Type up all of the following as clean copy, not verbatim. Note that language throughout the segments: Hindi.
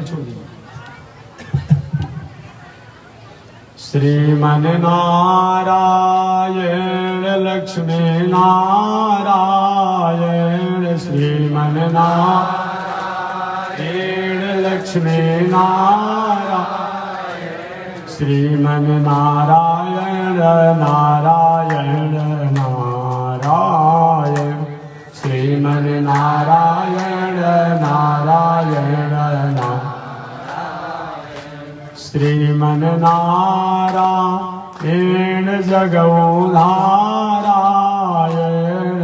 में छोड़ दिया। श्रीमन नारायण लक्ष्मी नारायण, श्रीमन नारायण लक्ष्मी नारायण, श्रीमन नारायण नारायण नारायण, श्रीमन नारायण नारायण नारायण, श्रीमन नारायण जगौ नारायण,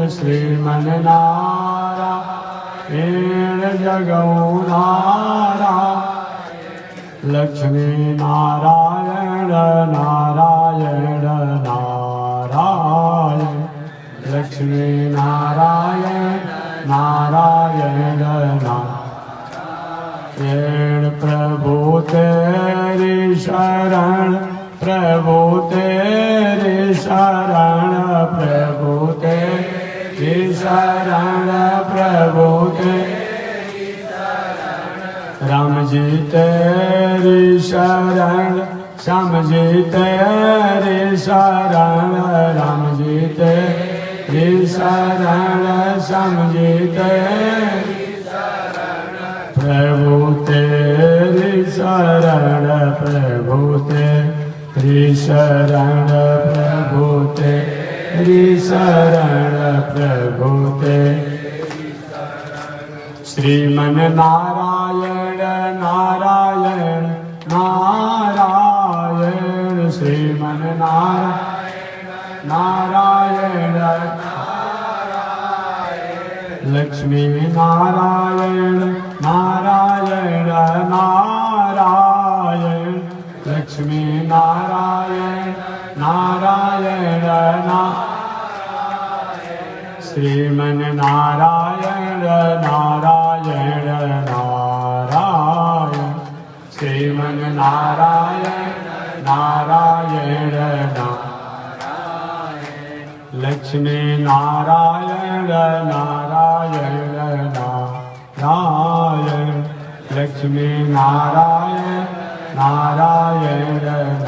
श्रीमन नारायण जगौ नारायण, लक्ष्मी नारायण नारायण नारायण, लक्ष्मी नारायण नारायण नारायण, प्रभु तेरी शरण, प्रभु तेरी शरण, प्रभु तेरी शरण, प्रभु तेरी शरण, राम जी तेरी शरण, श्याम जी तेरी शरण, राम जी तेरी शरण, श्याम जी तेरी शरण, प्रभु तेरी शरण, प्रभु तेरी शरण, प्रभु तेरी शरण, प्रभु तेरी शरण, श्रीमन नारायण नारायण नारायण, श्रीमन नारायण नारायण नारायण, लक्ष्मी नारायण नारायण नारायण, लक्ष्मी नारायण नारायण नारायण, श्रीमन नारायण नारायण नारायण, श्रीमन नारायण नारायण नारायण, लक्ष्मी नारायण नारायण नारायण, लक्ष्मी नारायण नारायण नारायण।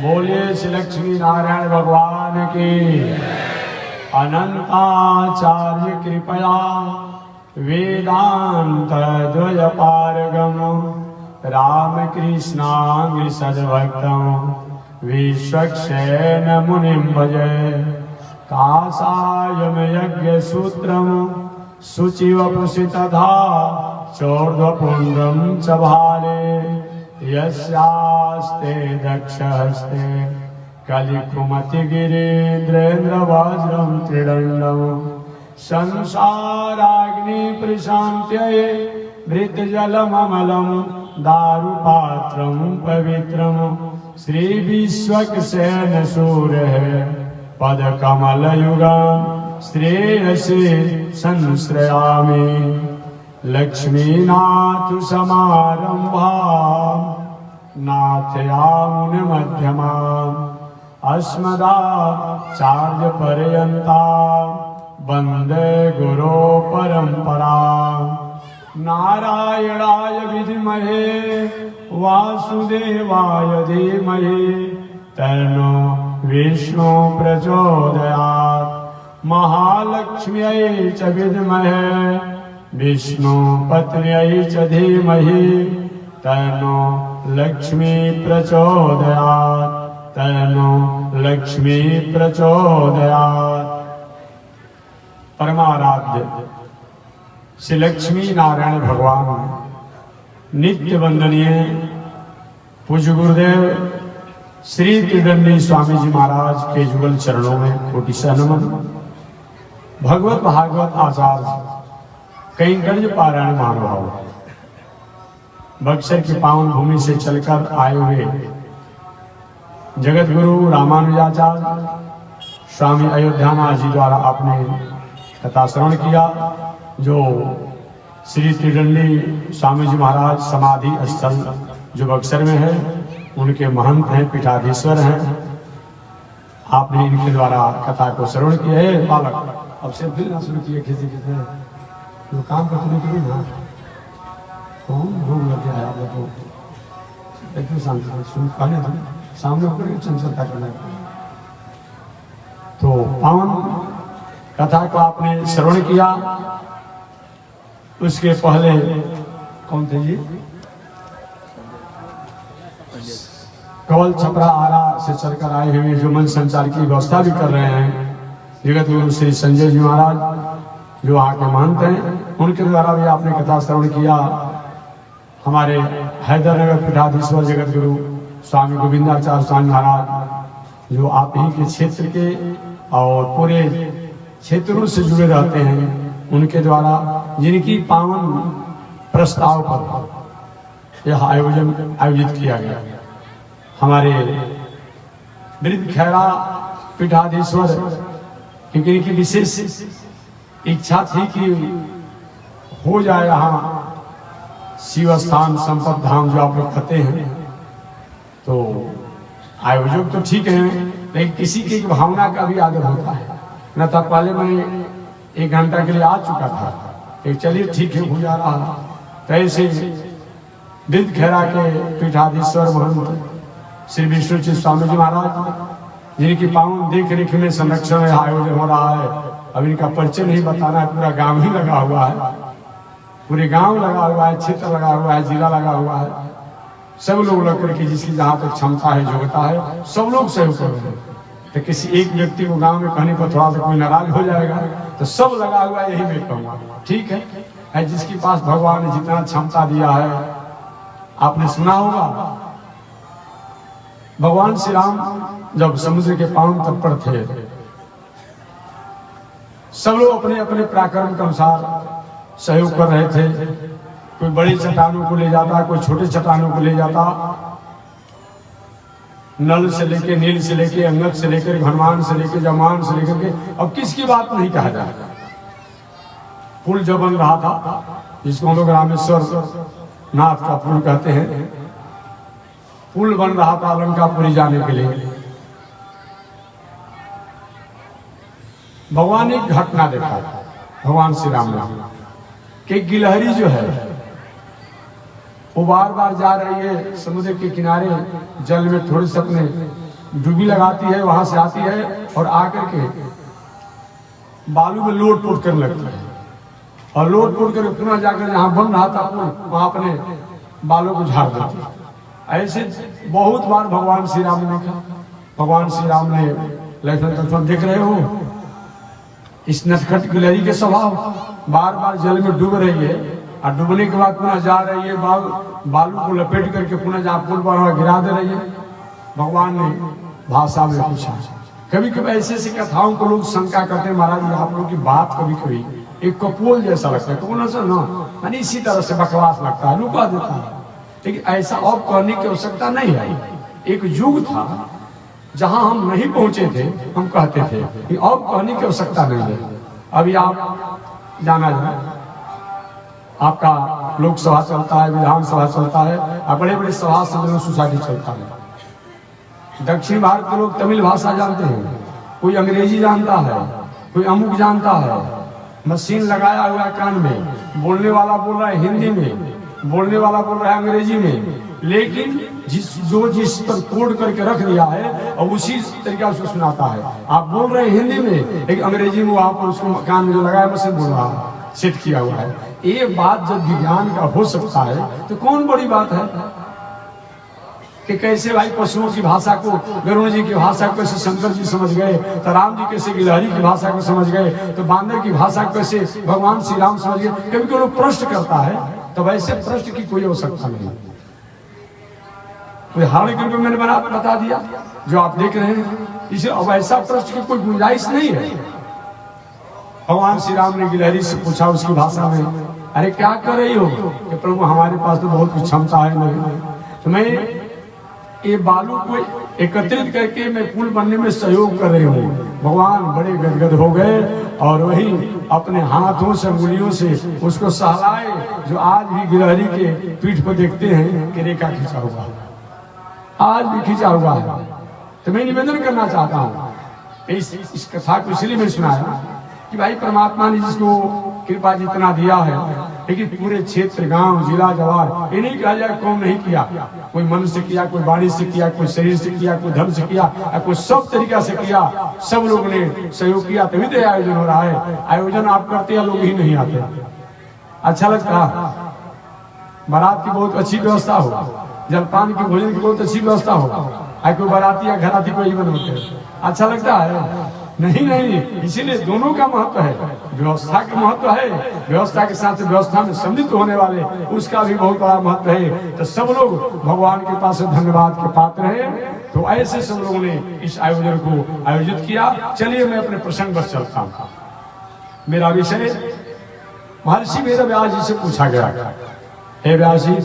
बोलिए श्री लक्ष्मी नारायण भगवान की। अनंताचार्य कृपया वेदांत द्वय पारगम रामकृष्णांग सद्भक्तम विश्वक्सेन मुनिं भजे, काषायम यज्ञ सूत्रम शुचिवपुषि तथा चोर्ध्वपुण्ड्रं च भाले, यस्यास्ते दक्षहस्ते कलिकुमति गिरीन्द्रेन्द्र वज्रं त्रिदण्डं, संसाराग्नि प्रशान्त्यै मृतजलममलं दारुपात्रं पवित्रं, श्री विश्वक्सेन सूरः पदकमलयुगं श्रेयसे संश्रयामि, लक्ष्मीनाथ समारम्भां नाथयामुनिमध्यमाम् अस्मदाचार्यपर्यन्तां वन्दे गुरो परम्पराम्। नारायणाय विद्महे वासुदेवाय धीमहि तन्नो विष्णु प्रचोदयात्, महालक्ष्म्यै च विद्महे विष्णुपत्न्यै च धीमहि तन्नो लक्ष्मी प्रचोदयात्, तन्नो लक्ष्मी प्रचोदयात्। परमाराध्य श्री लक्ष्मी नारायण भगवान नित्य वंदनीय पूज्य गुरुदेव श्री त्रिदंडी स्वामी जी महाराज के जुगल चरणों में कोटि नमन। भगवत भागवत आचार्य कैंकर्य पारायण महानुभाव बक्सर की पावन भूमि से चलकर आए हुए जगत गुरु रामानुजाचार्य स्वामी अयोध्यानाथ जी द्वारा आपने कथा श्रवण किया, जो श्री त्रिदंडी स्वामी जी महाराज समाधि स्थल जो बक्सर में है, उनके महंत हैं, पीठाधीश्वर हैं। आपने इनके द्वारा कथा को श्रवण किया है। बालक अब से फिर ना शुरू किए, खींचे खींचे जो काम करते ना भूख लग गया है आप लोग को, एकदम शांति सुन पाने दो, सामने ऊपर चंचलता करना। तो पावन कथा को आपने श्रवण किया। उसके पहले कौन थे जी? कवल छपरा आरा से चलकर आए हुए जो मन संचार की व्यवस्था भी कर रहे हैं जगत गुरु श्री संजय जी महाराज, जो वहाँ के महंत हैं, उनके द्वारा भी आपने कथा श्रवण किया। हमारे हैदरनगर पीठाधीश्वर जगत गुरु स्वामी गोविंदाचार्य स्वामी महाराज, जो आप ही के क्षेत्र के और पूरे क्षेत्रों से जुड़े रहते हैं, उनके द्वारा जिनकी पावन प्रस्ताव पर यह आयोजित किया गया। हमारे वृद्ध खैरा पीठाधीश्वर, क्योंकि इनकी विशेष इच्छा थी कि हो जाए यहाँ शिव स्थान संपत धाम जो आप लोग कहते हैं। तो आयोजक तो ठीक है, लेकिन किसी की भावना का भी आदर होता है न। तब पहले मैं 1 घंटा के लिए आ चुका था कि चलिए ठीक है हो जा रहा। तो ऐसे वृद्ध खैरा के पीठाधीश्वर महंत श्री विष्णुचित स्वामी जी महाराज, जिनकी पावन देख रेख में संरक्षण में आयोजन हो रहा है। अब इनका परिचय नहीं बताना है, पूरा गांव ही लगा हुआ है, पूरे गांव लगा हुआ है, क्षेत्र लगा हुआ है, जिला लगा हुआ है। सब लोग लग करके जिसकी जहाँ तक क्षमता है, योग्यता है, सब लोग सहयोग कर रहे हैं। तो किसी एक व्यक्ति को गांव में कहने पर थोड़ा सा कोई नाराज हो जाएगा, तो सब लगा हुआ है, यही मैं कहूँगा। ठीक है, जिसके पास भगवान ने जितना क्षमता दिया है, आपने सुना होगा भगवान श्री राम जब समुद्र के पावन तट पर थे, सब लोग अपने अपने पराक्रम के अनुसार सहयोग कर रहे थे। कोई बड़ी चट्टानों को ले जाता, कोई छोटे चट्टानों को ले जाता। नल से लेके, नील से लेके, अंगद से लेकर, हनुमान से लेके, जमान से लेकर के, अब किसकी बात नहीं कहा जाए। पुल जो बन रहा था, जिसको हम लोग रामेश्वर नाथ का पुल कहते हैं, पुल बन रहा था लंकापुरी जाने के लिए। भगवान ने एक घटना देखा, भगवान श्री राम ने, कि गिलहरी जो है वो बार बार जा रही है समुद्र के किनारे, जल में थोड़ी सी अपने डुबी लगाती है, वहां से आती है और आकर के बालू में लोट पोट करने लगती है, और लोट पोट कर पुनः जाकर जहां बन रहा था पुल, वहां अपने बालों को झाड़ देती है। ऐसे बहुत बार भगवान श्री राम ने देखा। भगवान श्री राम ने लक्ष्मण देख रहे हो इस नटखट गिलहरी के स्वभाव, बार बार जल में डूब रही है और डूबने के बाद पुनः जा रही है, बालू को लपेट करके पुनः जहाँ पुल पर गिरा दे रही है। भगवान ने भाषा में पूछा। कभी कभी ऐसे ऐसी कथाओं को लोग शंका करते हैं, महाराज आप लोगों की बात कभी कभी एक कपोल जैसा लगता है, कौन सा ना मैंने इसी तरह से बकवास लगता है, लुका देता है। लेकिन ऐसा अब कहने की आवश्यकता नहीं है। एक युग था जहां हम नहीं पहुंचे थे, हम कहते थे कि अब कहने की आवश्यकता नहीं है। अभी आप जाना जाए, आपका लोकसभा चलता है, विधानसभा चलता है, और बड़े बड़े सभा सम्मेलन सोसाइटी चलता है। दक्षिण भारत के लोग तमिल भाषा जानते हैं, कोई अंग्रेजी जानता है, कोई अमुक जानता है। मशीन लगाया हुआ कान में, बोलने वाला बोल रहा है हिंदी में, बोलने वाला बोल रहा है अंग्रेजी में, लेकिन जिस पर कोड करके रख दिया है और उसी तरीका से सुनाता है। आप बोल रहे हैं हिंदी में, लेकिन अंग्रेजी में वहां पर उसको कान में जो लगाया मशीन बोल रहा है, सेट किया हुआ है। ये बात जब विज्ञान का हो सकता है तो कौन बड़ी बात है कि कैसे भाई पशुओं की भाषा को, गरुड़ जी की भाषा को कैसे शंकर जी समझ गए, तो राम जी कैसे गिलहरी की भाषा को समझ गए, तो बांदर की भाषा को कैसे भगवान श्री राम समझ गए। कभी कोई लोग प्रश्न करता है, तो वैसे प्रश्न की कोई आवश्यकता नहीं। उदाहरण के रूप में मैंने बता दिया जो आप देख रहे हैं, इसे अब ऐसा प्रश्न की कोई गुंजाइश नहीं है। भगवान श्री राम ने गिलहरी से पूछा उसकी भाषा में, अरे क्या कर रही हो? कि प्रभु हमारे पास तो बहुत कुछ क्षमता है नहीं, तो मैं ये बालू को एकत्रित करके मैं पुल बनने में सहयोग कर रही हूँ। भगवान बड़े गदगद हो गए और वही अपने हाथों से, अंगुलियों से उसको सहलाए, जो आज भी गिलहरी के पीठ पर देखते हैं कि रेखा खींचा हुआ है, आज भी खींचा हुआ है। तो मैं निवेदन करना चाहता हूँ, इस कथा को इसलिए मैं सुनाया कि भाई परमात्मा ने जिसको कृपा जितना दिया है, लेकिन पूरे क्षेत्र, गांव, जिला, जवार, ये नहीं कहा जाए कौन नहीं किया। कोई मन से किया, कोई वाणी से किया, कोई शरीर से किया, कोई धन से किया, कोई सब तरीका से किया। सब लोग ने सहयोग किया, तभी तो आयोजन हो रहा है। आयोजन आप करते हैं, लोग ही नहीं आते। अच्छा लगता, बारात की बहुत अच्छी व्यवस्था हो, जलपान की, भोजन की बहुत अच्छी व्यवस्था हो, कोई बाराती या घराती कोई बनते, अच्छा लगता है? नहीं नहीं, इसीलिए दोनों का महत्व है। व्यवस्था का महत्व है, व्यवस्था के साथ व्यवस्था में सम्मिलित होने वाले उसका भी बहुत बड़ा महत्व है। तो सब लोग भगवान के पास धन्यवाद के पात्र हैं। तो ऐसे सब लोगों ने इस आयोजन को आयोजित किया। चलिए मैं अपने प्रसंग पर चलता हूँ। मेरा विषय महर्षि वेदव्यास जी से पूछा गया, हे व्यास जी,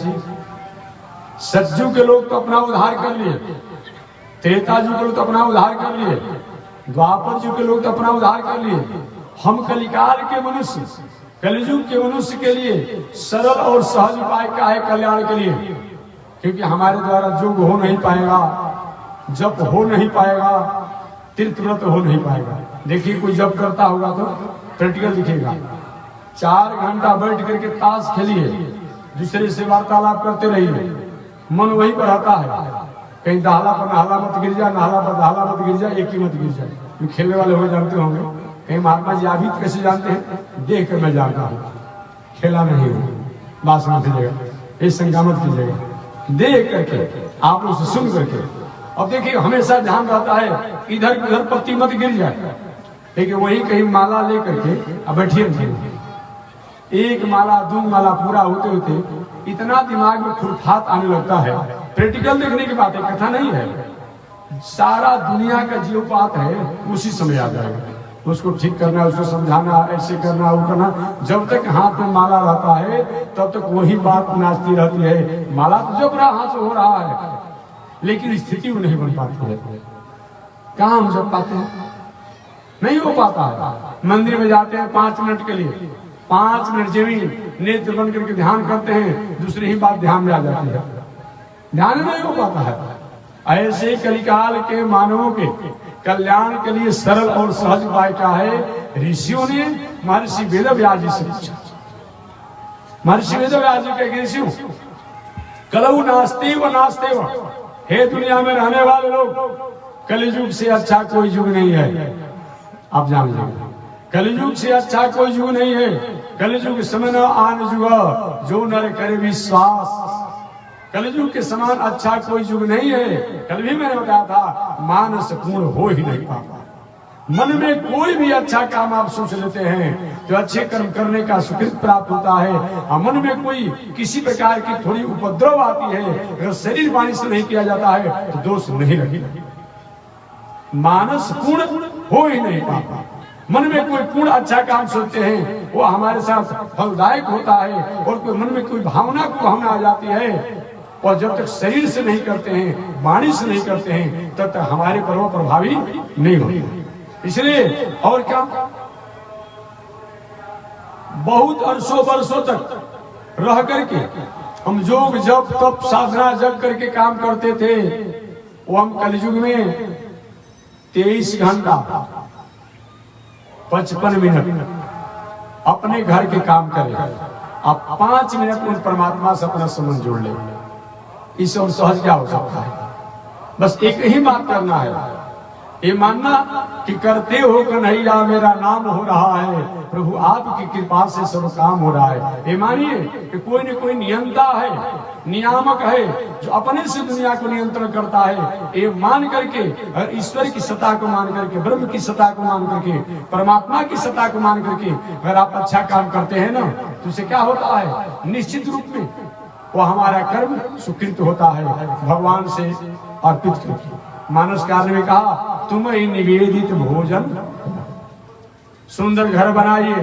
सतयुग के लोग तो अपना उद्धार कर लिए, त्रेता युग के लोग तो अपना उद्धार कर लिए, द्वापर युग के लोग तो अपना उद्धार कर लिए। हम कलिकाल के मनुष्य, कलयुग के मनुष्य के लिए सरल और सहज उपाय क्या है कल्याण के लिए? क्योंकि हमारे द्वारा योग हो नहीं पाएगा, जप हो नहीं पाएगा, तीर्थ व्रत हो नहीं पाएगा। देखिए कोई जप करता होगा तो प्रैक्टिकल दिखेगा। 4 घंटा बैठ करके ताश खेलिए, दूसरे से वार्तालाप करते रहिए, मन वही पर आता है। कहीं दहाला पर नहाला मत गिर जाए, नहाला पर दहाला मत गिर जाए, एक ही मत गिर जाए। जो खेलने वाले हो जानते होंगे, कहीं महात्मा जी आप भी कैसे जानते हैं? देख कर मैं जानता हूँ, खेला नहीं हो, बात समझ लीजिएगा, ये शंका मत कीजिएगा, देख करके आप उसे सुन करके। अब देखिए हमेशा ध्यान रहता है इधर उधर पत्ती मत गिर जाए, लेकिन वही कहीं माला ले करके अब बैठिए, एक माला 2 माला पूरा होते होते इतना दिमाग में खुरफात आने लगता है। प्रैक्टिकल देखने की बात है, कथा नहीं है। सारा दुनिया का जीवपात है, उसी समय आ जाएगा। उसको ठीक करना, उसको समझाना, ऐसे करना, वो करना। जब तक हाथ में माला रहता है तब तक वही बात नाचती रहती है। माला तो जब रहा हाथ से हो रहा है, लेकिन स्थिति वो नहीं बन पाती है। कहाँ हम जब पाते हैं, नहीं हो पाता है। मंदिर में जाते हैं 5 मिनट के लिए, 5 मिनट जमीन नेत्र बंद करके ध्यान करते हैं, दूसरी ही बात ध्यान में आ जाती है, ध्यान नहीं हो पाता है। ऐसे कलिकाल के मानवों के कल्याण के लिए सरल और सहज उपाय क्या है? ऋषियों ने महर्षि वेदव्यास जी से पूछा। महर्षि वेदव्यास जी के ऋषियों, कलऊ नास्ते व नास्ते व, हे दुनिया में रहने वाले लोग, कलियुग से अच्छा कोई युग नहीं है। आप जान लीजिए, कलियुग से अच्छा कोई युग नहीं है। कलियुग समय न आन युग, जो नर करे विश्वास। कलियुग के समान अच्छा कोई युग नहीं है। कल भी मैंने बताया था, मानस पूर्ण हो ही नहीं पाता। मन में कोई भी अच्छा काम आप सोच लेते हैं तो अच्छे कर्म करने का सुकृत प्राप्त होता है। मन में कोई किसी प्रकार की थोड़ी उपद्रव आती है, अगर शरीर वाणी से नहीं किया जाता है तो दोष नहीं लगेगा। मानस पूर्ण हो ही नहीं पाता। मन में कोई पूर्ण अच्छा काम सोचते हैं, वो हमारे साथ फलदायक होता है। और कोई मन में कोई भावना को भावना आ जाती है, और जब तक शरीर से नहीं करते हैं, वाणी से नहीं करते हैं, तब तक हमारे पर वो प्रभावी नहीं होते। इसलिए और क्या, बहुत अरसों वर्षों तक रह करके हम योग जप तप साधना जप करके काम करते थे, वो हम कलयुग में 23 घंटा 55 मिनट अपने घर के काम करें। आप 5 मिनट उन परमात्मा से अपना संबंध जोड़ ले। इससे और सहज क्या हो सकता है? बस एक ही बात करना है, ये मानना कि करते हो कन्हैया मेरा नाम हो रहा है, प्रभु आपकी कृपा से सब काम हो रहा है। ये मानिए कि कोई न कोई नियंता है, नियामक है, जो अपने से दुनिया को नियंत्रण करता है। ये मान करके और ईश्वर की सत्ता को मान करके, ब्रह्म की सत्ता को मान करके, परमात्मा की सत्ता को मान करके अगर आप अच्छा काम करते हैं ना, तो उसे क्या होता है? निश्चित रूप में वो हमारा कर्म सुकृत होता है, भगवान से अर्पित करके। मानस कार्य में कहा, तुम ही निवेदित भोजन, सुंदर घर बनाइए,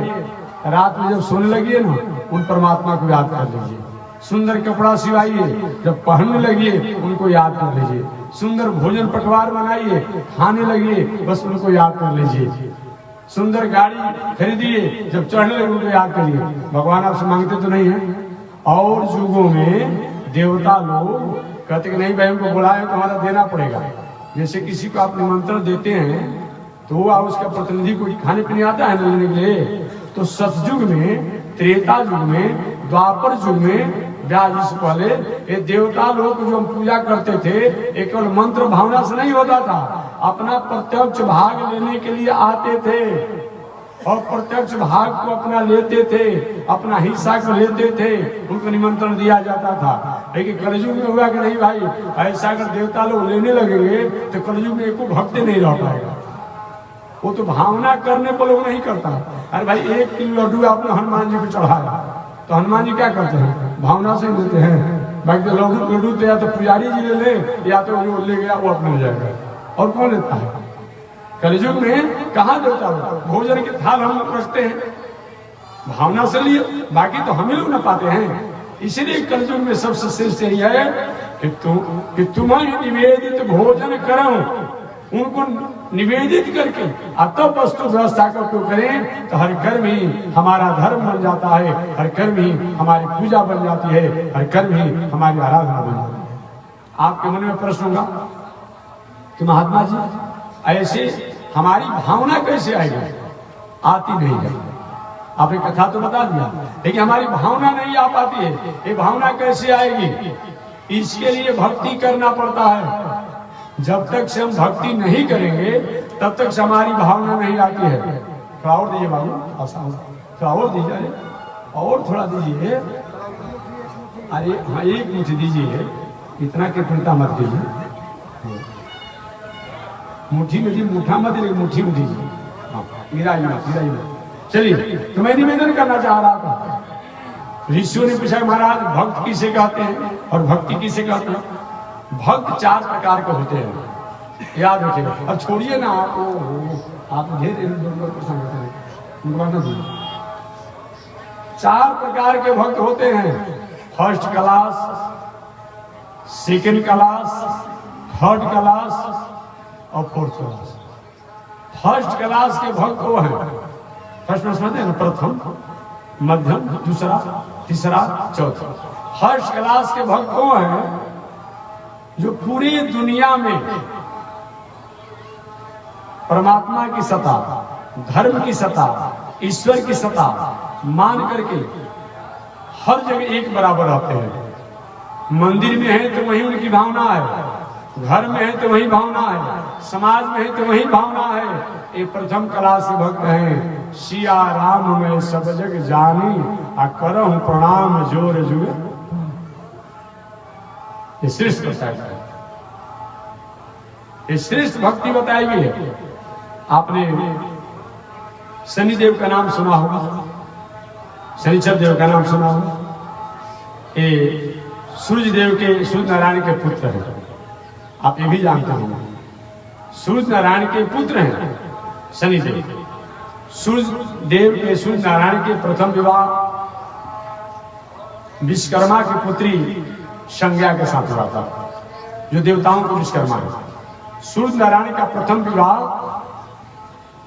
रात में जब सोने लगिए ना, उन परमात्मा को याद कर लीजिए। सुंदर कपड़ा सिवाइए, जब पहनने लगिए उनको याद कर लीजिए। सुंदर भोजन पटवार बनाइए, खाने लगिए, बस उनको याद कर लीजिए। सुंदर गाड़ी खरीदिए, जब चढ़ने लगे उनको याद करिए। भगवान आपसे मांगते तो नहीं है। और युगों में देवता लोग कहते कि नहीं भाई हमको बुलाए तो हमारा देना पड़ेगा। जैसे किसी को आप निमंत्रण देते हैं तो वो उसका प्रतिनिधि को खाने पीने आता है ना लेने के लिए। तो सतयुग में, त्रेता युग में द्वापर युग में व्यास जी से पहले ये देवता लोग जो हम पूजा करते थे ये केवल मंत्र भावना से नहीं होता था, अपना प्रत्यक्ष भाग लेने के लिए आते थे और प्रत्यक्ष भाग को अपना लेते थे, अपना हिस्सा को लेते थे, उनको निमंत्रण दिया जाता था। लेकिन कलयुग में हुआ कि नहीं भाई, ऐसा अगर देवता लोग लेने लगेंगे तो कलयुग में एको भक्त नहीं रह पाएगा। वो तो भावना करने पर लोग नहीं करता। अरे भाई 1 किलो लड्डू आपने हनुमान जी को चढ़ाया तो हनुमान जी क्या करते हैं, भावना से देते हैं। बाकी लड्डू तो या तो पुजारी जी ले ले या तो जो ले गया वो अपने ले जाएगा, और कौन लेता है। कलयुग में कहाँ देवता भोजन के थाल हम रखते हैं, भावना से लिए, बाकी तो हम ही लोग न पाते हैं। इसलिए कलयुग में सबसे श्रेष्ठ यही है कि तुम्हें निवेदित भोजन करो, उनको निवेदित करके तब वस्तु व्यवस्था का उपयोग करें तो हर कर्म ही हमारा धर्म बन जाता है, हर कर्म ही हमारी पूजा बन जाती है, हर कर्म ही हमारी आराधना बन जाती है। आपके मन में प्रश्न होगा कि महात्मा जी ऐसे हमारी भावना कैसे आएगी, आती नहीं है। आपने कथा तो बता दिया, लेकिन हमारी भावना नहीं आ पाती है। ये भावना कैसे आएगी, इसके लिए भक्ति करना पड़ता है। जब तक से हम भक्ति नहीं करेंगे तब तक से हमारी भावना नहीं आती है। थोड़ा और दीजिए बाबू, थोड़ा और दीजिए, और थोड़ा दीजिए। अरे हाँ, 1 मुट्ठी दीजिए, इतना कृपणता मत दीजिए। मुट्ठी में दी, मुठा मत दीजिए, मुट्ठी में दीजिए। हाँ, गिराइए मत। चलिए, तो मैं निवेदन करना चाह रहा था। ऋषियों ने पूछा महाराज भक्त किसे कहते हैं और भक्ति किसे कहते हैं। भक्त 4 प्रकार के होते हैं, याद रखिएगा। अब छोड़िए ना आप ढेर 4 प्रकार के भक्त होते हैं। First class, second class, third class और फोर्थ क्लास। फर्स्ट क्लास के भक्त वो हैं, फर्स्ट में समझते हैं ना, प्रथम, मध्यम, दूसरा, तीसरा, चौथा। फर्स्ट क्लास के भक्त वो हैं जो पूरी दुनिया में परमात्मा की सत्ता, धर्म की सत्ता, ईश्वर की सत्ता मान करके हर जगह एक बराबर रहते हैं। मंदिर में है तो वही उनकी भावना है, घर में है तो वही भावना है, समाज में है तो वही भावना है। ये प्रथम क्लास के भक्त हैं। सिया राम में सब जग जानी आ करहु प्रणाम जोर जुगे। ये श्रेष्ठ बताया है, ये श्रेष्ठ भक्ति बताई गई है। आपने शनिदेव का नाम सुना होगा, शनिचर देव का नाम सुना होगा। ये सूर्य देव के, सूर्य नारायण के पुत्र हैं, आप ये भी जानते होंगे। सूर्य नारायण के पुत्र हैं शनिदेव। सूर्य देव के, सूर्य नारायण के प्रथम विवाह विश्वकर्मा की पुत्री संज्ञा के साथ हुआ था, जो देवताओं को विश्वकर्मा है। सूर्य नारायण का प्रथम विवाह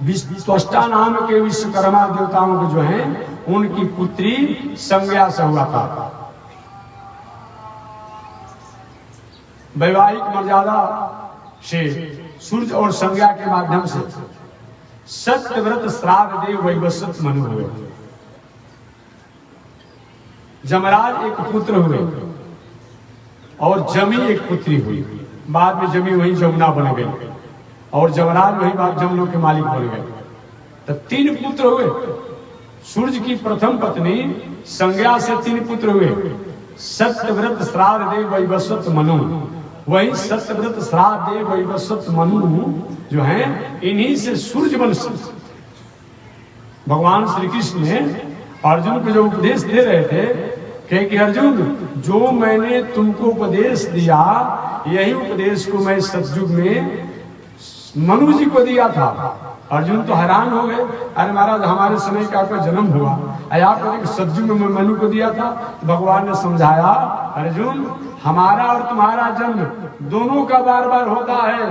त्वष्टा नाम के विश्वकर्मा देवताओं को जो हैं उनकी पुत्री संज्ञा से हुआ था। वैवाहिक मर्यादा से सूर्य और संज्ञा के माध्यम से सत्यव्रत श्राद्ध देव वैवस्वत मनु हुए। जमराज एक पुत्र हुए और जमी एक पुत्री हुई। बाद में जमी वही जमुना बन गई और जमराज वही बात जमुनों के मालिक बन गए। तो 3 पुत्र हुए। सूर्य की प्रथम पत्नी संज्ञा से 3 पुत्र हुए। सत्यव्रत श्राद्ध देव वैवस्वत मनु, वही सत्यव्रत श्राद्ध देव वैवस्वत मनु जो हैं, इन्हीं से सूर्य वंश भगवान श्री कृष्ण ने अर्जुन को जो उपदेश दे रहे थे कि अर्जुन, जो मैंने तुमको उपदेश दिया यही उपदेश को मैं सतयुग में मनु जी को दिया था। अर्जुन तो हैरान हो गए, अरे महाराज हमारे समय का आपका जन्म हुआ, आप सतयुग में मनु को दिया था। भगवान ने समझाया, अर्जुन हमारा और तुम्हारा जन्म दोनों का बार बार होता है,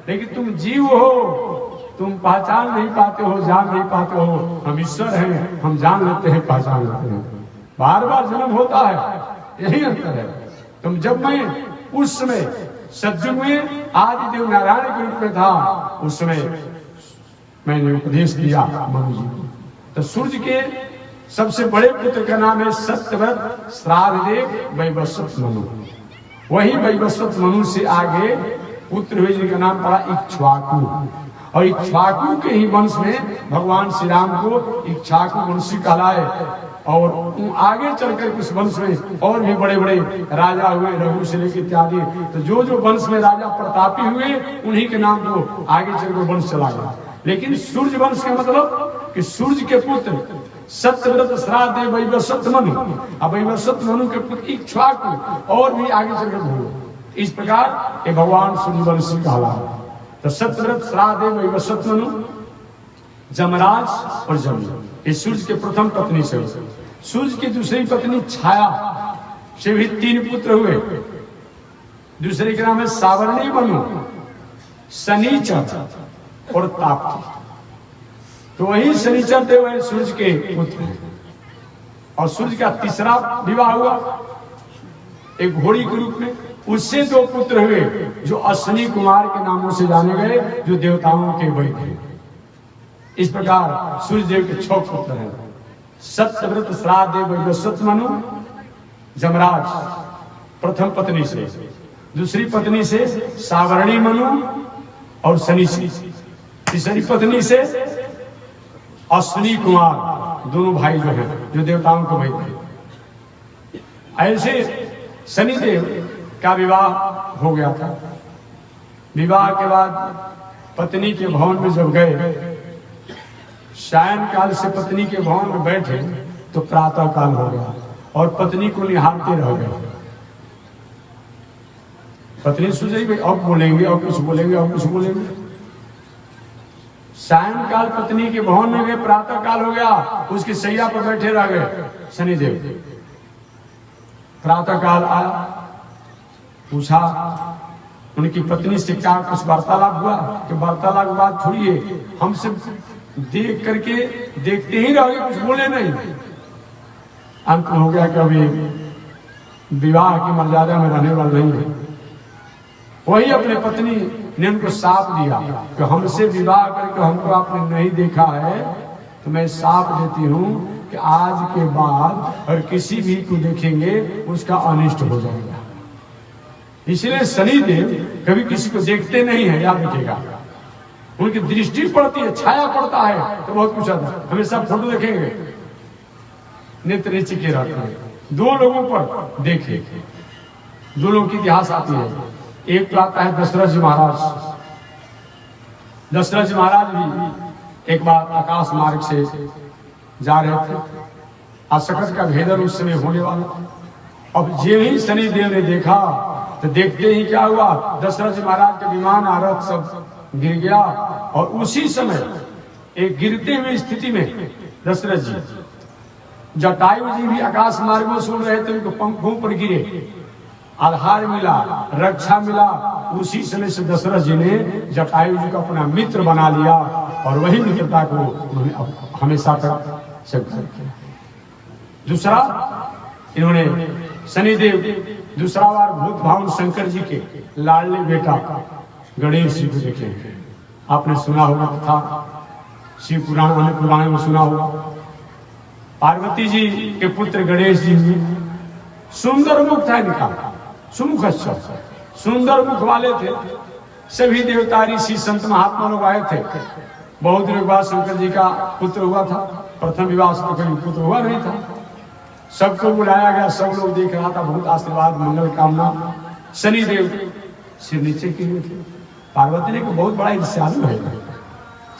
लेकिन तुम जीव हो, तुम पहचान नहीं पाते हो, जान नहीं पाते हो। हम ईश्वर हैं, हम जान लेते हैं, पहचान लेते हैं। बार बार जन्म होता है, यही अंतर है। तुम जब मैं उस समय सतयुग में आदि देव नारायण के रूप में था, उस समय मैंने उपदेश दिया मनु जी को। तो सूर्य के सबसे बड़े पुत्र का नाम है सत्यव्रत श्राद्धदेव वैवस्वत मनु। वही वैवस्वत मनु से आगे पुत्र हुए जिनका नाम पड़ा इक्ष्वाकु, और इक्ष्वाकु के ही वंश में भगवान श्री राम को इक्ष्वाकु वंशी कहलाए। और आगे चलकर उस वंश में और भी बड़े बड़े राजा हुए, रघु से लेकर इत्यादि। तो जो जो वंश में राजा प्रतापी हुए उन्हीं के नाम को आगे चलकर वंश चला गया। लेकिन सूर्य वंश का मतलब कि सूर्य के पुत्र सत्यव्रत श्राद्धदेव वैवस्वत मनु, अब वैवस्वत मनु के पुत्र इक्ष्वाकु और भी आगे चलकर हुए। इस प्रकार ये भगवान सूर्यवंशी कहलाए। तो सत्यव्रत श्राद्धदेव वैवस्वत मनु, जमराज और जमु ये सूर्य के प्रथम पत्नी से हुए। सूर्य की दूसरी पत्नी छाया से भी 3 पुत्र हुए। दूसरे का नाम है सावर्णी मनु, शनिचर और ताप्ती। तो वही शनिचर देव है सूर्य के पुत्र। और सूर्य का तीसरा विवाह हुआ एक घोड़ी के रूप में। उससे 2 पुत्र हुए जो अश्विनी कुमार के नामों से जाने गए, जो देवताओं के वही थे। इस प्रकार सूर्य देव के 6 पुत्र हैं। सत्यव्रत श्राद्धदेव वैवस्वत मनु, जमराज प्रथम पत्नी से, दूसरी पत्नी से सावर्णी मनु और शनि से, तीसरी पत्नी से अश्विनी कुमार, दोनों भाई जो हैं जो देवताओं के भाई थे। ऐसे शनिदेव का विवाह हो गया था। विवाह के बाद पत्नी के भवन में जब गए, सायं काल से पत्नी के भवन में बैठे तो प्रातः काल हो गया और पत्नी को निहारते रह गए। पत्नी सोच रही भाई अब बोलेंगे और कुछ बोलेंगे और कुछ बोलेंगे। सायं काल पत्नी के भवन में गए, प्रातः काल हो गया, उसकी सैया पर बैठे रह गए शनिदेव। प्रातः काल आया, पूछा उनकी पत्नी से क्या कुछ वार्तालाप हुआ? कि वार्तालाप बात छोड़िए, हमसे देख करके देखते ही रहोगे, कुछ बोले नहीं। अंत हो गया कि अभी विवाह की मर्यादा में रहने वाला नहीं है। वही अपने पत्नी ने उनको साप दिया कि हमसे विवाह करके हमको आपने नहीं देखा है तो मैं साप देती हूँ कि आज के बाद और किसी भी को देखेंगे उसका अनिष्ट हो जाएगा। इसलिए शनिदेव कभी किसी को देखते नहीं है, याद रखिएगा। उनकी दृष्टि पड़ती है, छाया पड़ता है तो बहुत कुछ आता है। हमेशा फोटो देखेंगे, नेत्र नीचे के रहते हैं। 2 लोगों पर देखे, 2 लोगों की इतिहास आती है। एक तो आता है दशरथ जी महाराज। दशरथ जी महाराज भी एक बार आकाश मार्ग से जा रहे थे। असकत का भेदन उस समय होने वाला। अब जे ही शनिदेव ने देखा तो देखते ही क्या हुआ, दशरथ जी महाराज के विमान आरथ सब गिर गया। और उसी समय एक गिरते हुए स्थिति में दशरथ जी, जटायु जी भी आकाश मार्ग में सुन रहे थे, उनको पंखों पर गिरे, आधार मिला, रक्षा मिला। उसी समय से दशरथ जी ने जटायु जी को अपना मित्र बना लिया और वही मित्रता को उन्होंने हमेशा तक स्वीकार किया। दूसरा, इन्होंने शनिदेव दूसरा बार भूत भावन शंकर जी के लाडले बेटा गणेश जी को देखे। आपने सुना होगा था, शिव पुराण अन्य पुराण में सुना होगा। पार्वती जी के पुत्र गणेश जी सुंदर मुख था इनका, सुमुख अच्छा सुंदर मुख वाले थे। सभी देवता ऋषि संत महात्मा लोग आए थे। बहुत दिनों बाद शंकर जी का पुत्र हुआ था। प्रथम विवाह से कोई पुत्र हुआ नहीं था। सबको बुलाया गया, सब लोग देख रहा था, बहुत आशीर्वाद मंगल कामना। शनिदेव सिर नीचे किए हुए थे। पार्वती ने बहुत बड़ा ईर्ष्यालु है,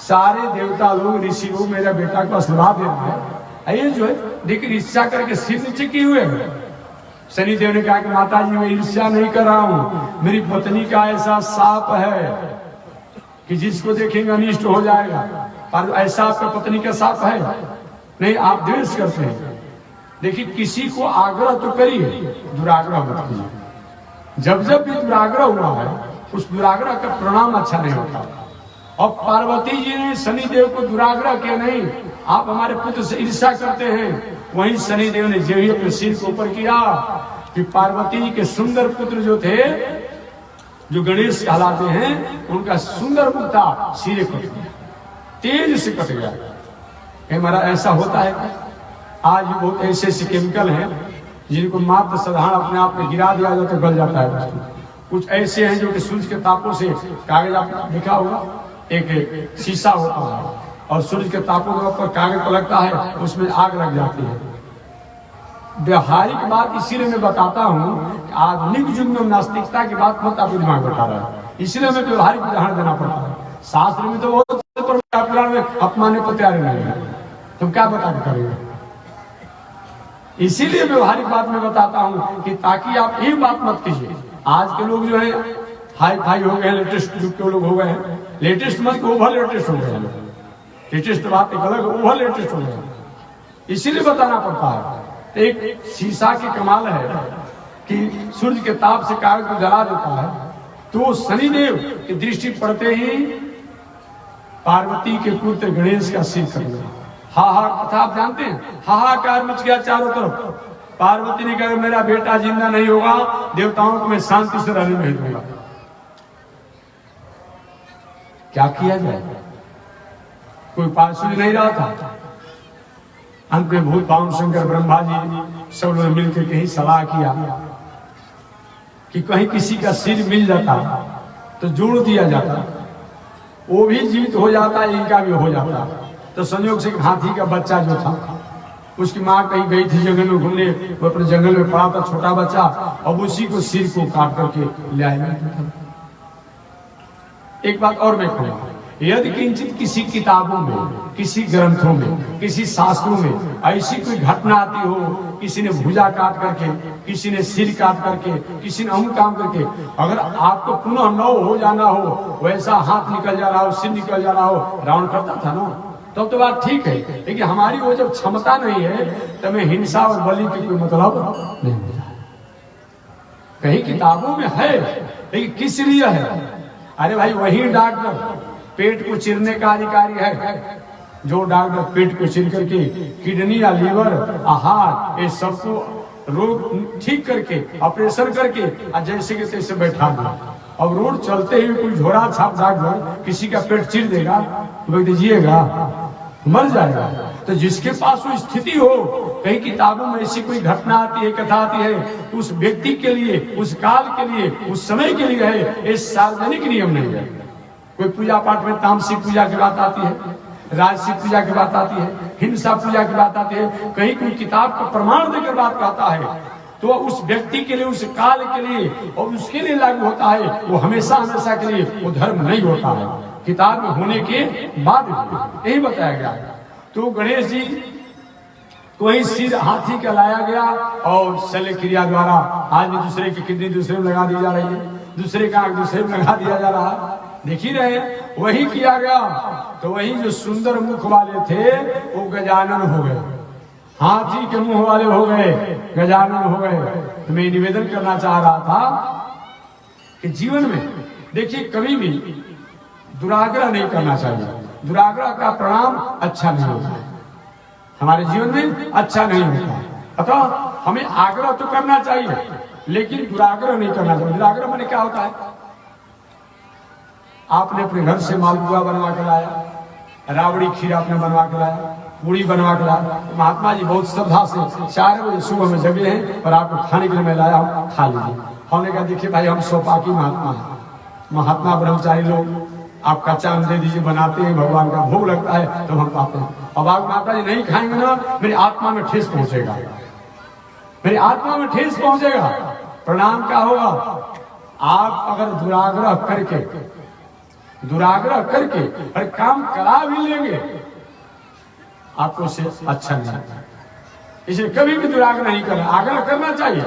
सारे देवता लोग ऋषि लोग मेरा बेटा को आशीर्वाद दे रहे हैं, ये जो है लेकिन ईर्ष्या करके सिर नीचे किए हुए हैं। शनिदेव ने कहा कि माता जी मैं ईर्ष्या नहीं कर रहा हूँ, मेरी पत्नी का ऐसा साप है कि जिसको देखेंगे अनिष्ट हो जाएगा। पर ऐसा आपका पत्नी का साप है नहीं, आप द्वेष करते हैं। देखिए किसी को आग्रह तो करिए, दुराग्रह मत कीजिए। जब जब भी दुराग्रह हुआ है उस दुराग्रह का परिणाम अच्छा नहीं होता। और पार्वती जी ने शनिदेव को दुराग्रह किया नहीं, आप हमारे पुत्र से ईर्ष्या करते हैं। वहीं शनिदेव ने जो ही अपने सिर को ऊपर किया कि पार्वती जी के सुंदर पुत्र जो थे, जो गणेश कहलाते हैं, उनका सुंदर मुख था, सिरे कट गया, तेज से कट गया। हमारा ऐसा होता है आज भी बहुत ऐसे ऐसे केमिकल हैं जिनको मात्र साधारण अपने आप में गिरा दिया जाए तो गल जाता है वस्तु। कुछ ऐसे हैं जो कि सूर्य के तापों से, कागज आपने देखा होगा, एक शीशा होता है और सूर्य के तापों के ऊपर कागज को लगता है, उसमें आग लग जाती है। व्यवहारिक बात इसीलिए मैं बताता हूँ, आधुनिक युग में नास्तिकता की बात मत आपके दिमाग में बता रहा है, इसलिए मैं व्यवहारिक उदाहरण देना पड़ता है। शास्त्र में तो बहुत अपमाने को तैयार नहीं है, तुम क्या बता के करेंगे? इसीलिए व्यवहारिक बात में बताता हूँ कि ताकि आप एक बात मत कीजिए। आज के लोग जो है हाई फाई हो गए हैं, लेटेस्ट युग के लोग हो गए हैं, लेटेस्ट मत ओवर लेटेस्ट हो गए हैं। लेटेस्ट बात एक अलग, ओवर लेटेस्ट हो गए हैं, इसीलिए बताना पड़ता है। एक शीशा की कमाल है कि सूर्य के ताप से कागज को जला देता है, तो शनिदेव की दृष्टि पड़ते ही पार्वती के पुत्र गणेश का सिर कर दिया। हाहा कथा आप जानते हैं, हाहाकार मच गया चारों तरफ। पार्वती ने कहा मेरा बेटा जिंदा नहीं होगा, देवताओं को मैं शांति से रहने नहीं दूंगा। क्या किया जाए, कोई पार्षद नहीं रहा था। अंत में भूत बावन शंकर ब्रह्मा जी सब लोग मिलकर कहीं सलाह किया कि कहीं किसी का सिर मिल जाता तो जोड़ दिया जाता, वो भी जीवित हो जाता, इनका भी हो जाता। तो संयोग से हाथी का बच्चा जो था, उसकी माँ कहीं गई थी जंगल में घूमने, वो अपने जंगल में पड़ा था छोटा बच्चा, अब उसी को सिर को काट करके ले आए। एक बात और मैं कहूँगा, यदि किंचित किसी किताबों में, किसी ग्रंथों में, किसी शास्त्रों में ऐसी कोई घटना आती हो, किसी ने भुजा काट करके, किसी ने सिर काट करके, किसी ने अमुक काम करके, अगर आपको पुनः नौ हो जाना हो, वैसा हाथ निकल जा रहा हो, सिर निकल जा रहा हो, रावण करता था ना, तब तो बात ठीक है। लेकिन हमारी वो जब क्षमता नहीं है तो हमें हिंसा और बलि की कोई मतलब नहीं होता। कहीं किताबों में है, लेकिन किस लिए है? अरे भाई वही डॉक्टर पेट को चिरने का अधिकारी है, जो डॉक्टर पेट को चिर करके किडनी या लीवर, हार्ट, ये सबको रोग ठीक करके ऑपरेशन करके जैसे के तैसे बैठा दिया। अब रोड चलते हुए कोई झोरा छाप डॉक्टर किसी का पेट चिर देगा तो दीजिएगा, मर जाएगा। तो जिसके पास वो स्थिति हो, कहीं किताबों में ऐसी कोई घटना आती है, कथा आती है, तो उस व्यक्ति के लिए, उस काल के लिए, उस समय के लिए है, ये सार्वजनिक नियम नहीं है। कोई पूजा पाठ में तामसिक पूजा की बात आती है, राजसिक पूजा की बात आती है, हिंसा पूजा की बात आती है, कहीं कोई किताब का प्रमाण देकर बात कहता है, तो उस व्यक्ति के लिए, उस काल के लिए और उसके लिए लागू होता है। वो हमेशा हमेशा के लिए वो धर्म नहीं होता है, किताब में होने के बाद यही बताया गया। तो गणेश जी को ही सिर हाथी का लाया गया और शल्य क्रिया द्वारा आज भी दूसरे की किडनी दूसरे में लगा दी जा रही है, दूसरे का आंख दूसरे में लगा दिया जा रहा है, देख ही रहे, वही किया गया। तो वही जो सुंदर मुख वाले थे वो गजानन हो गए, हाथी के मुंह वाले हो गए, गजानन हो गए। तो मैं निवेदन करना चाह रहा था कि जीवन में देखिए कभी भी दुराग्रह नहीं करना चाहिए। दुराग्रह का परिणाम अच्छा नहीं होता है, हमारे जीवन में अच्छा नहीं होता। अतः हमें आग्रह तो करना चाहिए, लेकिन दुराग्रह नहीं करना चाहिए। दुराग्रह माने क्या होता है? आपने अपने घर से मालपुआ बनवा कर लाया, राबड़ी खीर आपने बनवा कर लाया, पूरी बनवा कर लाया, महात्मा जी बहुत श्रद्धा से 4 बजे सुबह में जगे हैं और आपको खाने के लिए मैं लाया हूँ, खा लीजिए। हमने कहा देखिए भाई हम सौपाकी महात्मा हैं, महात्मा ब्रह्मचारी लोग, आप कच्चा आम दे दीजिए, बनाते हैं, भगवान का भोग लगता है तो हम पाते हैं। अब आप माता जी नहीं खाएंगे ना, मेरी आत्मा में ठेस पहुंचेगा, मेरी आत्मा में ठेस पहुंचेगा। प्रणाम क्या होगा? आप अगर दुराग्रह करके और काम करा भी लेंगे, आपको से अच्छा नहीं लगता। इसलिए कभी भी दुराग्रह नहीं करना, आग्रह करना चाहिए।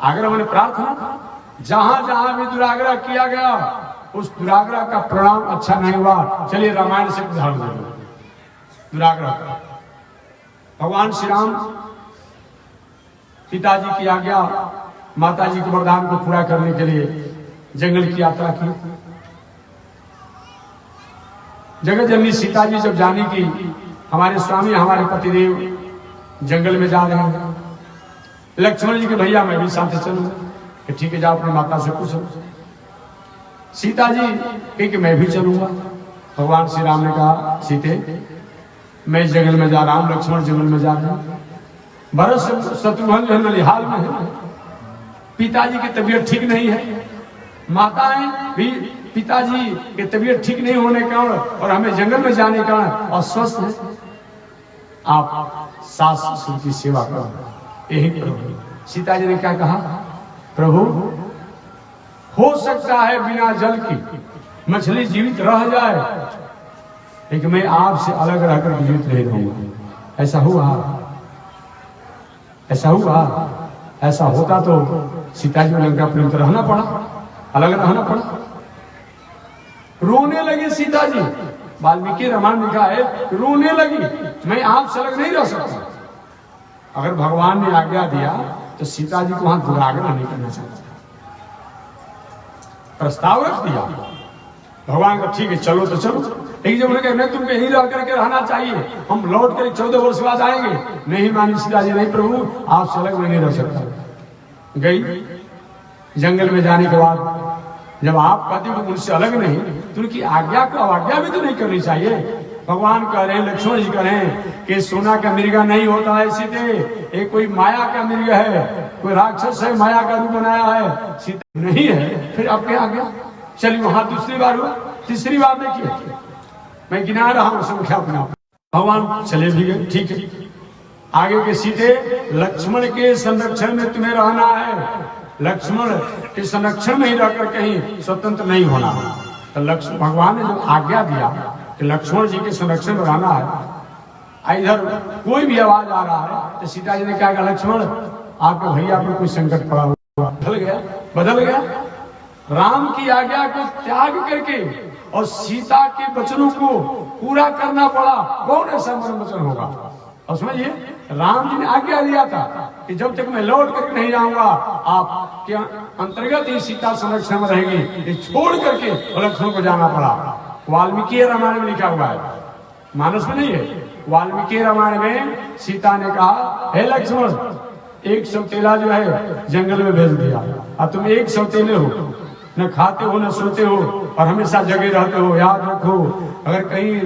आग्रह मैंने प्रार्थना, जहां जहां भी दुराग्रह किया गया उस दुराग्रह का परिणाम अच्छा नहीं हुआ। चलिए रामायण से उदाहरण दे दो दुराग्रह का। भगवान श्री राम पिताजी की आज्ञा, माताजी के वरदान को पूरा करने के लिए जंगल की यात्रा की। जगत जननी सीता जी जब जानी कि हमारे स्वामी, हमारे पतिदेव जंगल में जा रहे हैं, लक्ष्मण जी के भैया मैं भी साथ चलूं, कि ठीक है जाओ अपनी माता से पूछो। सीता जी कही कि मैं भी चलूंगा। भगवान श्री राम ने कहा सीते मैं जंगल में जा रहा हूं, लक्ष्मण जंगल में जा रहे हैं, भरत शत्रुघ्न जो है नलिहाल में है, पिताजी की तबीयत ठीक नहीं है, माताएं भी पिताजी की तबीयत ठीक नहीं होने के कारण और हमें जंगल में जाने के कारण अस्वस्थ है। आप सास ससुर की सेवा करो, यही करो। सीता जी ने क्या कहा, प्रभु हो सकता है बिना जल की मछली जीवित रह जाए, लेकिन मैं आपसे अलग रहकर जीवित नहीं रहूंगा। ऐसा हुआ, ऐसा हुआ। ऐसा होता तो सीता जी लंका प्रेम तो रहना पड़ा, अलग रहना पड़ा। रोने लगी सीता जी, वाल्मीकि रामायण लिखा है, रोने लगी, मैं आपसे अलग नहीं रह सकता। अगर भगवान ने आज्ञा दिया तो सीता जी को वहां दुराग्रह नहीं करना चाहिए। प्रस्ताव रख दिया भगवान का, ठीक है चलो तो चलो। लेकिन जब उन्होंने कहा नहीं तुमको यहीं रह करके रहना चाहिए, हम लौट कर 14 वर्ष बाद आएंगे, नहीं मानी सीता जी, नहीं प्रभु आपसे अलग मैं नहीं रह सकता। गई जंगल में जाने के बाद जब आप कहते हो मुझसे अलग नहीं, तो उनकी आज्ञा को अवज्ञा भी तो नहीं करनी चाहिए। भगवान कह रहे हैं, लक्ष्मण जी कह रहे हैं कि सोना का मृगा नहीं होता है सीते, ये कोई माया का मृग है, कोई राक्षस है, माया का रूप बनाया है, सीता नहीं है। फिर आपके आज्ञा चलिए, वहां दूसरी बार हुआ, तीसरी बार देखिए, मैं गिना रहा हूं संख्या अपना। भगवान चले भी गए, ठीक है। आगे के सीते, लक्ष्मण के संरक्षण में तुम्हें रहना है, लक्ष्मण के संरक्षण में ही रहकर कहीं स्वतंत्र नहीं होना। तो लक्ष्मण भगवान ने जो आज्ञा दिया कि लक्ष्मण जी के संरक्षण में रहना है, इधर कोई भी आवाज आ रहा है तो सीता जी ने क्या कहा, लक्ष्मण आपके भैया पर कोई संकट पड़ा हुआ, बदल गया। राम की आज्ञा को त्याग करके और सीता के वचनों को पूरा करना पड़ा। कौन ऐसा मन वचन होगा? और समझिए, राम जी ने आज्ञा दिया था कि जब तक मैं लौट करके नहीं जाऊंगा आपके अंतर्गत ही सीता संरक्षण में रहेगी, ये छोड़ करके लक्ष्मण को जाना पड़ा। वाल्मीकि रामायण में लिखा हुआ है, मानस में नहीं है। वाल्मीकि रामायण में सीता ने कहा, हे लक्ष्मण, एक सौतेला जो है जंगल में भेज दिया, और तुम एक सौतेले हो, न खाते हो न सोते हो और हमेशा जगे रहते हो। याद रखो, अगर कहीं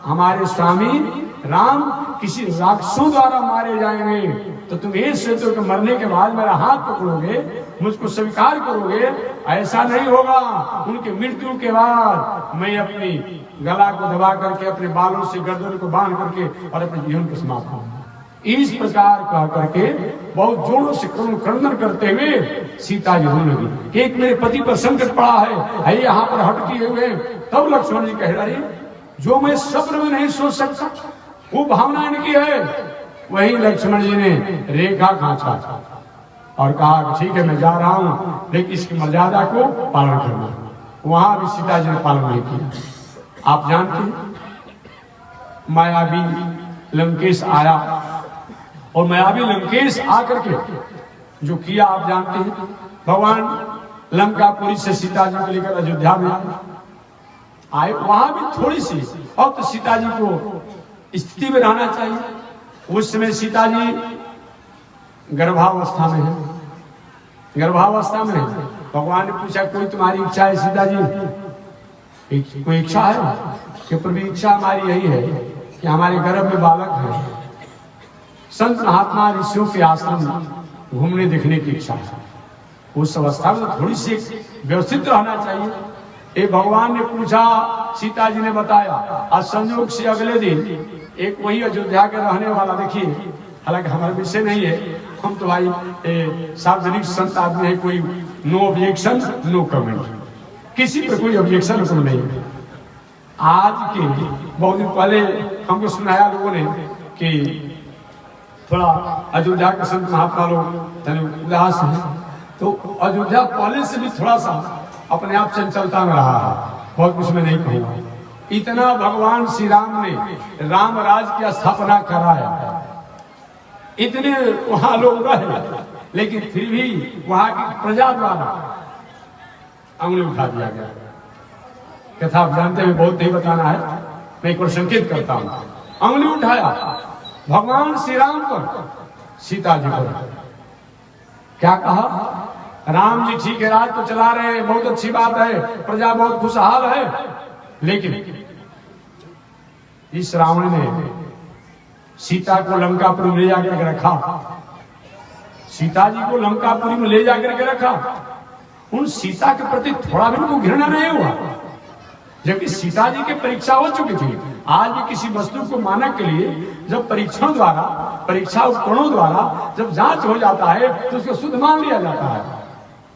हमारे स्वामी राम किसी राक्षसों द्वारा मारे जाएंगे तो तुम ये सोचो कि मरने के बाद मेरा हाथ पकड़ोगे, मुझको स्वीकार करोगे। ऐसा नहीं होगा। उनके मृत्यु के बाद मैं अपनी गला को दबा करके, अपने बालों से गर्दन को बांध करके और अपने जीवन को समाप्त करूंगा। इस प्रकार कह करके बहुत जोरों से क्रंदन करते हुए सीता जी रोने लगी। एक मेरे पति पर संकट पड़ा है, यहाँ पर हट किए हुए। तब लक्ष्मण जी कह रहे, जो मैं सब्र में नहीं सोच सकता वो भावना इनकी है। वही लक्ष्मण जी ने रेखा खींचा और कहा, ठीक है मैं जा रहा हूं, लेकिन इसकी मर्यादा को पालन करना। वहां भी सीता जी ने पालन नहीं किया। आप जानते हैं, मायावी लंकेश आया और मायावी लंकेश आकर के जो किया आप जानते हैं। भगवान लंकापुरी से सीता जी को लेकर अयोध्या में आए, वहां भी थोड़ी सी अब तो सीता जी को स्थिति में रहना चाहिए। उस समय सीता जी गर्भावस्था में है, गर्भावस्था में है। भगवान ने पूछा, कोई तुम्हारी इच्छा है सीता जी? कोई इच्छा है कि प्रभु, इच्छा हमारी यही है कि हमारे गर्भ में बालक है। संत महात्मा ऋषियों के आश्रम घूमने देखने की इच्छा है। उस अवस्था में थोड़ी सी व्यवस्थित रहना चाहिए। एक भगवान ने पूछा, सीता जी ने बताया। आज संयोग से अगले दिन एक वही अयोध्या के रहने वाला, देखिए हालांकि हमारा विषय नहीं है, हम तो भाई सार्वजनिक संत आदमी है, कोई नो ऑब्जेक्शन नो कमेंट, किसी पर कोई ऑब्जेक्शन को नहीं है। आज के बहुत दिन पहले हमको सुनाया लोगों ने कि थोड़ा अयोध्या के संत महात्मा लोग उदास है, तो अयोध्या पहले से भी थोड़ा सा अपने आप चंचलता में रहा है। बहुत कुछ मैं नहीं कहूँगा। इतना भगवान श्री राम ने राम राज की स्थापना कराया, इतने वहां लोग रहे, लेकिन फिर भी वहां की प्रजा द्वारा अंगुली उठा दिया गया। कथा आप जानते हैं, बहुत नहीं बताना है, मैं एक और संकेत करता हूं। अंगुली उठाया भगवान श्री राम पर, सीता जी पर। क्या कहा? राम जी ठीक है, राज तो चला रहे हैं, बहुत अच्छी बात है, प्रजा बहुत खुशहाल है, लेकिन इस रावण ने सीता को लंकापुरी में ले जाकर के रखा, सीता जी को लंकापुरी में ले जाकर के रखा। उन सीता के प्रति थोड़ा भी उनको घृणा नहीं हुआ, जबकि सीता जी की परीक्षा हो चुकी थी। आज भी किसी वस्तु को मानक के लिए जब परीक्षण द्वारा, परीक्षा उपकरणों द्वारा जब जांच हो जाता है तो उसको शुद्ध मान लिया जाता है।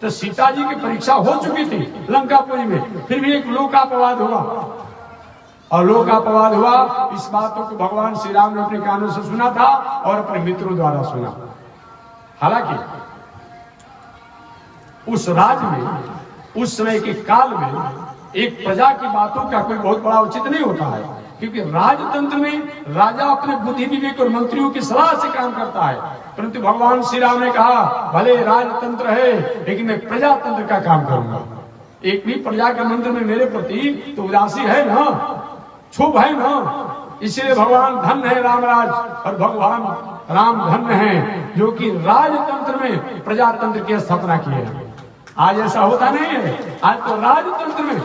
तो सीता जी की परीक्षा हो चुकी थी लंकापुरी में, फिर भी एक लोकापवाद हुआ। और लोकापवाद हुआ, इस बातों को भगवान श्री राम ने अपने कानों से सुना था और अपने मित्रों द्वारा सुना। हालांकि उस राज्य में, उस समय के काल में एक प्रजा की बातों का कोई बहुत बड़ा उचित नहीं होता है, क्योंकि राजतंत्र में राजा अपने बुद्धि विवेक और मंत्रियों की सलाह से काम करता है। परंतु भगवान श्री राम ने कहा, भले राजतंत्र है लेकिन मैं प्रजातंत्र का काम करूंगा। एक भी प्रजा के मंत्र में मेरे प्रति तो उदासी है ना, क्षोभ है ना। इसलिए भगवान धन्य है रामराज, और भगवान राम धन्य है जो कि राजतंत्र में प्रजातंत्र की स्थापना की है। आज ऐसा होता नहीं है। आज तो राजतंत्र में,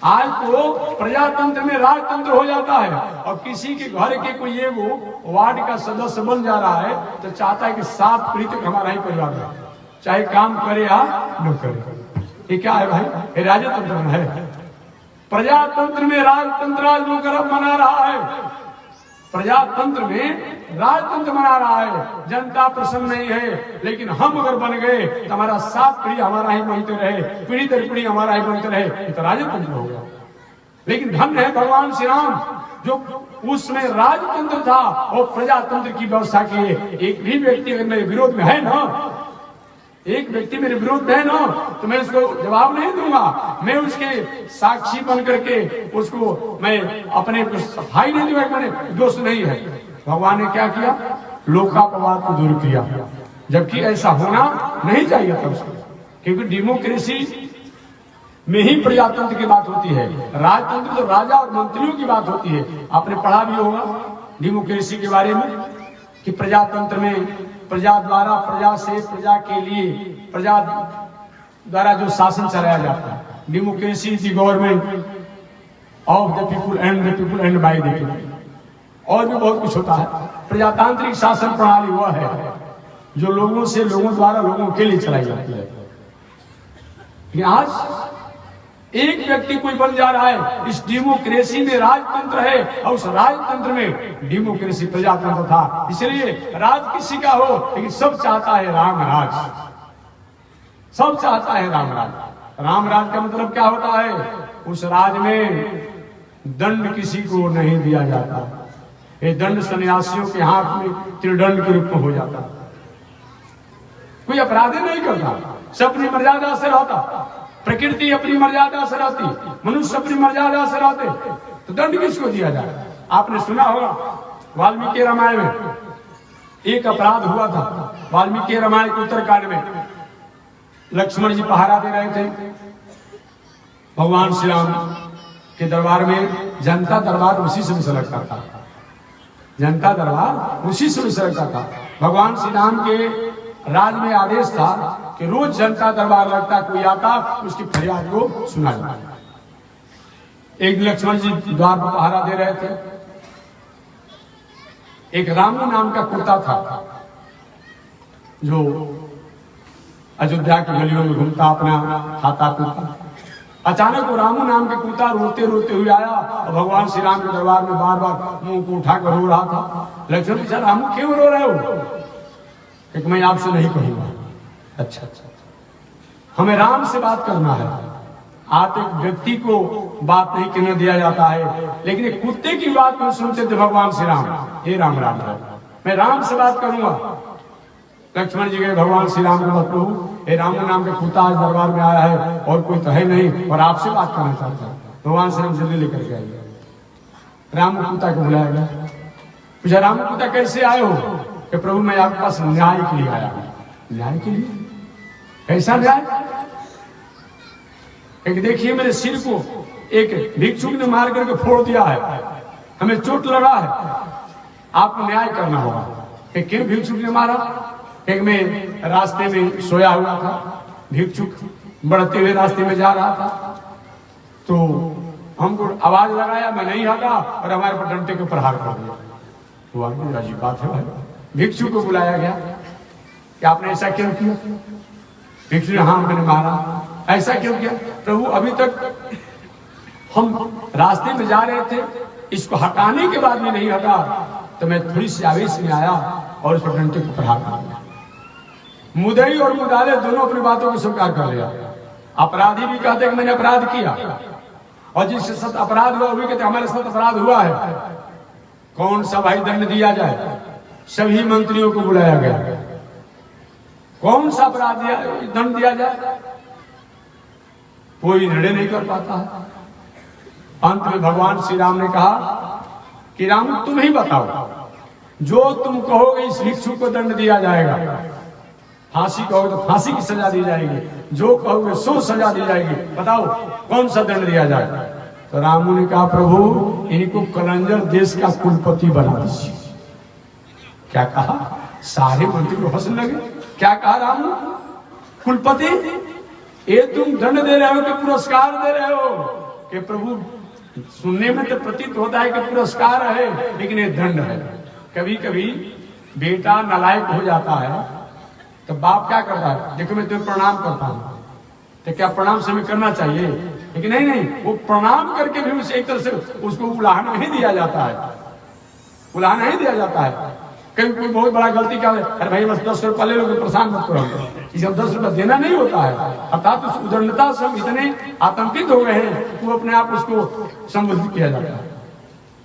आज तो प्रजातंत्र में राजतंत्र हो जाता है। और किसी के घर के कोई एगो वार्ड का सदस्य बन जा रहा है तो चाहता है कि 7 पीढ़ी तक हमारा ही परिवार है, चाहे काम करे या न करे। ये क्या है भाई? ये राजतंत्र में है। प्रजातंत्र में राजतंत्र आज लोग मना रहा है, प्रजातंत्र में राजतंत्र मना रहा है। जनता प्रसन्न नहीं है, लेकिन हम अगर बन गए तो हमारा 7 पीढ़ी हमारा ही बनते रहे, पीढ़ी दर पीढ़ी हमारा ही बनते रहे, ये तो राजतंत्र हो गया। लेकिन धन्य है भगवान श्री राम जो उसमें राजतंत्र था और प्रजातंत्र की व्यवस्था किए। एक भी व्यक्ति अगर मेरे विरोध में है ना, एक व्यक्ति मेरे विरोध में है ना, तो मैं उसको जवाब नहीं दूंगा, मैं उसके साक्षी बन करके उसको मैं अपने सफाई नहीं दूंगा, मैंने दोष नहीं है। भगवान ने क्या किया? लोकापवाद को दूर किया, जबकि ऐसा होना नहीं चाहिए था उसको, क्योंकि डेमोक्रेसी में ही प्रजातंत्र की बात होती है। राजतंत्र तो राजा और मंत्रियों की बात होती है। आपने पढ़ा भी होगा डेमोक्रेसी के बारे में कि प्रजातंत्र में प्रजा द्वारा, प्रजा से, प्रजा के लिए, प्रजा द्वारा जो शासन चलाया जाता है। Democracy is the government of the people and the people and by the people. और भी बहुत कुछ होता है। प्रजातांत्रिक शासन प्रणाली वह है जो लोगों से, लोगों द्वारा, लोगों के लिए चलाई जाती है। लेकिन आज एक व्यक्ति कोई बन जा रहा है, इस डेमोक्रेसी में राजतंत्र है और उस राजतंत्र में डेमोक्रेसी प्रजातंत्र था। इसलिए राज किसी का हो, लेकिन सब चाहता है राम राज, सब चाहता है राम राज। राम राज का मतलब क्या होता है? उस राज में दंड किसी को नहीं दिया जाता। ये दंड सन्यासियों के हाथ में त्रिदंड के रूप में हो जाता। कोई अपराध नहीं करता, सब अपनी मर्यादा से रहता। प्रकृति अपनी मर्यादा से रहती, मनुष्य अपनी मर्यादा से रहते, तो दंड किसको दिया जाए? आपने सुना होगा वाल्मीकि रामायण में एक अपराध हुआ था। वाल्मीकि रामायण के उत्तरकांड में लक्ष्मण जी पहरा दे रहे थे भगवान श्री राम के दरबार में। जनता दरबार उसी समय से लगता था, जनता दरबार उसी समय से लगता था। भगवान श्री राम के राज में आदेश था कि रोज जनता दरबार लगता, कोई आता उसकी फरियाद को सुना जाता। एक लक्ष्मण जी द्वार पर पहरा दे रहे थे। एक रामू नाम का कुत्ता था जो अयोध्या की गलियों में घूमता, अपना खाता पीता। अचानक वो रामू नाम के कुत्ता रोते रोते हुए आया और भगवान श्री राम के दरबार में बार बार मुंह को उठाकर रो रहा था। लक्ष्मण पूछा, रामू क्यों रो रहे हो? कि मैं आपसे नहीं कहूंगा। अच्छा, हमें राम से बात करना है। आप एक व्यक्ति को बात नहीं करने दिया जाता है, लेकिन एक कुत्ते की बात क्यों सुनते थे भगवान श्री राम? ये राम राम है, मैं राम से बात करूंगा। लक्ष्मण जी गए भगवान श्री राम को, प्रभु ये राम नाम के कुत्ता आज दरबार में आया है और कोई तो है नहीं और आपसे बात करना चाहता है। भगवान श्री राम जल्दी लेकर के आइए। राम कुत्ता को बुलाया गया। पूछा, राम कुत्ता कैसे आए हो? कि प्रभु मैं आपके पास न्याय के लिए आया हूं। न्याय के लिए? कैसा न्याय? एक देखिए मेरे सिर को एक भिक्षुक ने मार करके फोड़ दिया है, हमें चोट लगा है, आपको न्याय करना होगा। कि क्यों भिक्षुक ने मारा? एक मैं रास्ते में सोया हुआ था, भिक्षुक बढ़ते हुए रास्ते में जा रहा था, तो हमको आवाज लगाया, मैं नहीं हटा और हमारे पर डंडे के प्रहार कर दिया। वो अजीब बात है भाई, भिक्षु को बुलाया गया कि आपने ऐसा क्यों किया? भिक्षु ने हाँ मैंने मारा। ऐसा क्यों किया? प्रभु अभी तक हम रास्ते में जा रहे थे, इसको हटाने के बाद भी नहीं हटा, तो मैं थोड़ी सी आवेश में आया और उस पर डंडे को प्रहार कर दिया। मुदई और मुदाले दोनों अपनी बातों को स्वीकार कर लिया। अपराधी भी कहते कि मैंने अपराध किया, और जिसके साथ अपराध हुआ वो भी कहते हमारे साथ अपराध हुआ है। कौन सा भाई दंड दिया जाए? सभी मंत्रियों को बुलाया गया, कौन सा अपराध दंड दिया जाए? कोई निर्णय नहीं कर पाता है। अंत में भगवान श्री राम ने कहा कि राम तुम ही बताओ, जो तुम कहोगे इस भिक्षु को दंड दिया जाएगा। फांसी कहोगे तो फांसी की सजा दी जाएगी, जो कहोगे सो सजा दी जाएगी, बताओ कौन सा दंड दिया जाए? तो रामू ने कहा प्रभु इनको कलंजर देश का कुलपति बना दीजिए। क्या कहा? सारे मंत्री को हंसने लगे। क्या कहा रामू? कुलपति? ये तुम दंड दे रहे हो कि पुरस्कार दे रहे हो? कि प्रभु सुनने में तो प्रतीत होता है कि पुरस्कार है, लेकिन ये दंड है। कभी कभी बेटा नालायक हो जाता है तो बाप क्या करता है? देखो मैं तुम्हें प्रणाम करता हूँ, तो क्या प्रणाम से हमें करना चाहिए? लेकिन नहीं, वो प्रणाम करके भी उसे एक तरह से उसको उलाहना ही दिया जाता है, उलाहना ही दिया जाता है। कभी कोई बहुत बड़ा गलती क्या है, अरे भाई बस 10 रुपया ले लो, परेशान मत करो, इसे 10 रुपया देना नहीं होता है। अर्थात उस उदंडता से हम इतने आतंकित हो गए हैं वो अपने आप उसको संबोधित किया जाता है।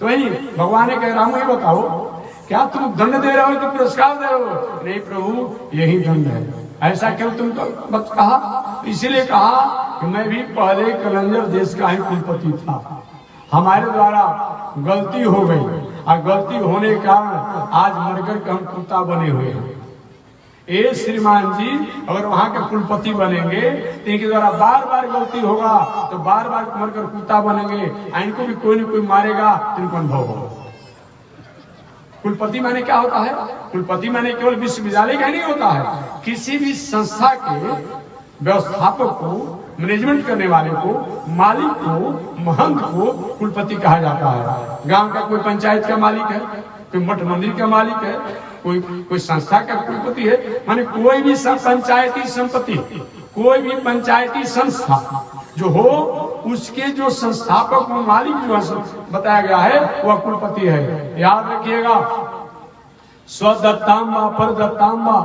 तो वही भगवान ने कहा रामू ये बताओ क्या तुम दंड दे रहे हो कि पुरस्कार दे रहे हो? नहीं प्रभु यही दंड है। ऐसा क्यों तुमको कहा? इसलिए कहा कि मैं भी पहले कलंजर देश का ही कुलपति था, हमारे द्वारा गलती हो गई, और गलती होने के कारण आज मरकर के हम कुत्ता बने हुए हैं। ए श्रीमान जी अगर वहां के कुलपति बनेंगे तो इनके द्वारा बार बार गलती होगा, तो बार बार मरकर कुत्ता बनेंगे, इनको भी कोई न कोई मारेगा तो इनको अनुभव होगा। कुलपति माने क्या होता है? कुलपति माने केवल विश्वविद्यालय का नहीं होता है, किसी भी संस्था के व्यवस्थापक को, मैनेजमेंट करने वाले को, मालिक को, महंत को कुलपति कहा जाता है। गांव का कोई पंचायत का मालिक है, कोई मठ मंदिर का मालिक है, कोई संस्था का कुलपति है। माने कोई भी पंचायती संपत्ति, कोई भी पंचायती संस्था जो हो उसके जो संस्थापक और मालिक जो बताया गया है वह कुलपति है। याद रखिएगा, स्वदत्तांबा परदत्तांबा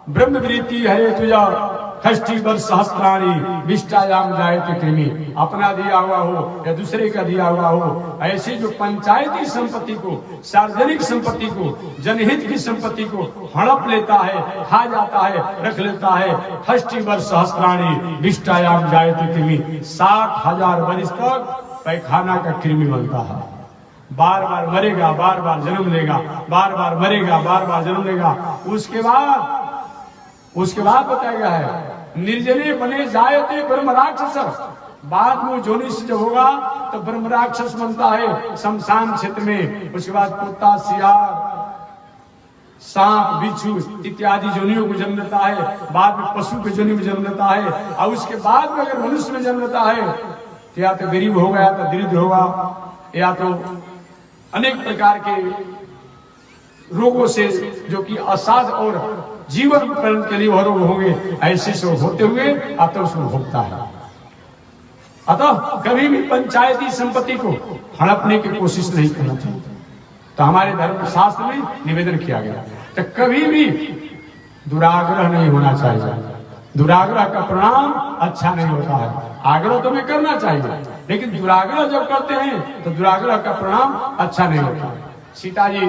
ब्रह्मवृत्ति है तुझा षष्ठी वर्ष सहस्त्राणी विष्टायाम जायते कृमि। अपना दिया हुआ हो या दूसरे का दिया हुआ हो, ऐसी जो पंचायती संपत्ति को, सार्वजनिक संपत्ति को, जनहित की संपत्ति को हड़प लेता है, खा जाता है, रख लेता है, षष्ठी वर्ष सहस्त्राणी विष्टायाम जायते कृमि, 60,000 वर्ष तक पैखाना का कृमि बनता है। बार बार मरेगा, बार बार जन्म लेगा, बार बार मरेगा, बार बार जन्म लेगा। उसके बाद बताया गया है निर्जने बने जायते ब्रह्म राक्षस। बाद में जोनि से जब होगा तो ब्रह्म राक्षस बनता है शमशान क्षेत्र में। उसके बाद कुत्ता, सियार, सांप, बिच्छू इत्यादि जोनियों को जन्म लेता है। बाद में पशु के जोनि में जन्म लेता है, और उसके बाद में अगर मनुष्य में जन्म लेता है तो या तो गरीब होगा, या तो दरिद्र होगा, या तो अनेक प्रकार के रोगों से जो कि असाध और जीवन पर्यंत के लिए वह रोग होंगे, ऐसे से होते हुए अतः उसको भोगता है। अतः कभी भी पंचायती संपत्ति को हड़पने की कोशिश नहीं करना चाहिए। तो हमारे धर्म शास्त्र में निवेदन किया गया, तो कभी भी दुराग्रह नहीं होना चाहिए। दुराग्रह का परिणाम अच्छा नहीं होता है। आग्रह तो हमें करना चाहिए, लेकिन दुराग्रह जब करते हैं तो दुराग्रह का परिणाम अच्छा नहीं होता। सीता जी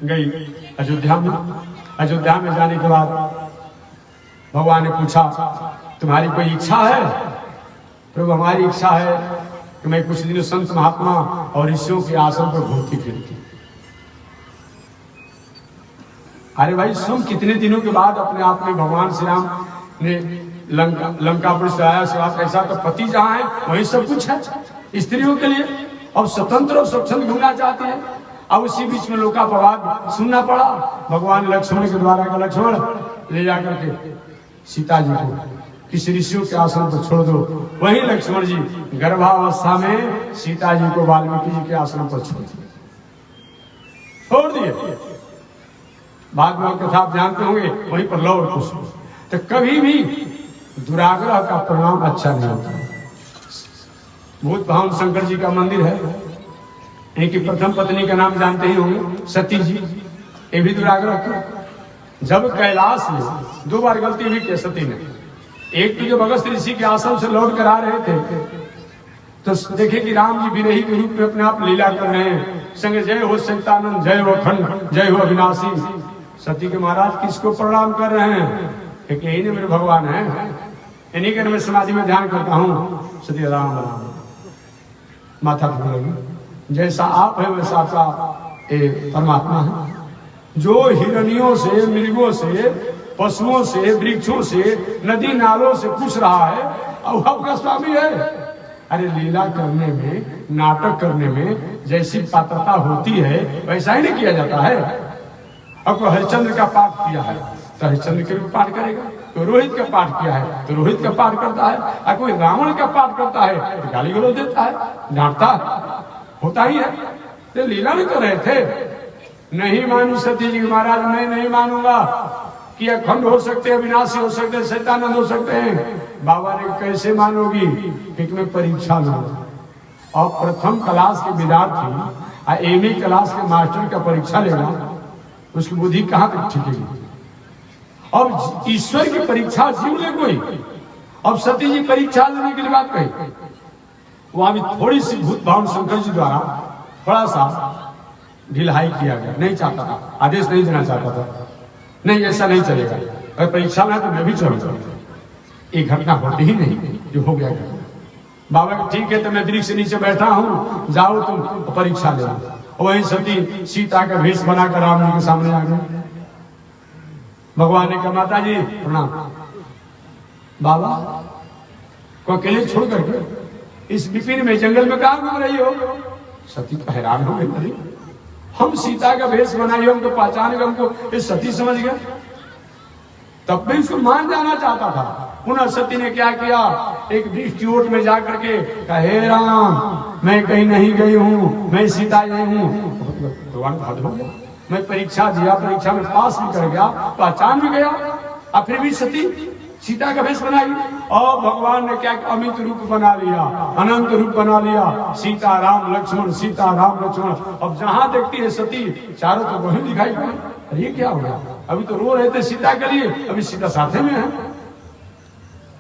गई अयोध्या में। अयोध्या में जाने के बाद भगवान ने पूछा तुम्हारी कोई इच्छा है? प्रभु हमारी इच्छा है कि मैं कुछ दिनों संत महात्मा और ऋषियों के आश्रम पर घूमती फिरती। अरे भाई स्वयं कितने दिनों के बाद अपने आप में भगवान श्री राम ने लंकापुर से आया सिवा ऐसा तो पति जहाँ है वही सब कुछ है स्त्रियों के लिए, अब स्वतंत्र और स्वच्छंद घूमना चाहते हैं। अब उसी बीच में लोकापवाद सुनना पड़ा। भगवान लक्ष्मण के द्वारा का लक्ष्मण ले जाकर के सीता जी को किसी ऋषियों के आश्रम पर छोड़ दो। वही लक्ष्मण जी गर्भावस्था में सीता जी को वाल्मीकि जी के आश्रम पर छोड़ दिया। छोड़ दिए। बाद में कथा आप जानते होंगे, वहीं पर लौ और कुछ। तो कभी भी दुराग्रह का परिणाम अच्छा नहीं होता। भूत भावन शंकर जी का मंदिर है, इनकी प्रथम पत्नी का नाम जानते ही होंगे, सती जी। ये भी दुराग्रह था। जब कैलाश में 2 बार गलती भी की सती ने। एक तो जब अगस्त ऋषि के आश्रम से लौट कर आ रहे थे तो देखे कि राम जी विरही के रूप में अपने आप लीला कर रहे हैं। संग जय हो सैतानंद, जय हो अखंड, जय हो अविनाशी। सती के महाराज किसको प्रणाम कर रहे हैं? एक यही ने मेरे भगवान है, इन्हीं के मैं समाधि में ध्यान करता हूँ। सती राम राम माथा ठुकराई। जैसा आप है वैसा आपका परमात्मा है। जो हिरणियों से, मृगों से, पशुओं से, वृक्षों से, नदी नालों से पूछ रहा है, अब आपका स्वामी है। अरे लीला करने में, नाटक करने में जैसी पात्रता होती है वैसा ही नहीं किया जाता है। अब कोई हरिश्चंद्र का पाठ किया है तो हरिश्चंद्र के भी पाठ करेगा, तो रोहित का पाठ किया है तो रोहित का पाठ करता है, और कोई रावण का पाठ करता है तो गाली गलौज देता है, डांटता होता ही है। तो लीला नहीं कर रहे थे। नहीं मानी सती जी महाराज, मैं नहीं मानूंगा कि अखंड हो सकते हैं, विनाशी हो सकते हैं, शैतानंद हो सकते हैं। बाबा ने कैसे मानोगी? एक में परीक्षा लूंगा। और प्रथम क्लास के विद्यार्थी और एमए क्लास के मास्टर का परीक्षा लेगा, उसकी बुद्धि कहां तक टिकेगी? अब ईश्वर की परीक्षा जीव ले कोई। अब सती जी परीक्षा लेने के लिए बात कही, वहां भी थोड़ी सी भूत भावन शंकर जी द्वारा थोड़ा सा ढिलाई किया गया। नहीं चाहता था, आदेश नहीं देना चाहता था, नहीं ऐसा नहीं चलेगा, अगर परीक्षा में तो मैं भी चलूंगा। एक घटना होती ही नहीं जो हो गया। बाबा ठीक है तो मैं वृक्ष से नीचे बैठा हूँ, जाओ तुम तो परीक्षा ले। वही सती सीता का भेष बनाकर राम जी के सामने आ गए। भगवान ने कहा माता जी प्रणाम। बाबा को अकेले छोड़ करके इस विपिन में जंगल में कहां घूम रही हो? सती तो हैरान हो गई, हम सीता का भेष बनाई, हमको पहचान गए, हमको ये सती समझ गए। तब भी उसको मान जाना चाहता था। पुनः सती ने क्या किया? एक वृक्ष की ओट में जाकर के कहे राम मैं कहीं नहीं गई हूँ, मैं सीता यही हूँ। भगवान हद हो गया, मैं परीक्षा दिया, परीक्षा में पास भी कर गया, पहचान भी गया, और फिर भी सती सीता का भेष बनाई। और भगवान ने क्या अमित रूप बना लिया, अनंत रूप बना लिया। सीता राम लक्ष्मण, सीता राम लक्ष्मण। अब जहां देखती है सती, चारों तो वही दिखाई पड़ी। अरे ये क्या हो गया? अभी तो रो रहे थे सीता के लिए, अभी सीता साथे में है।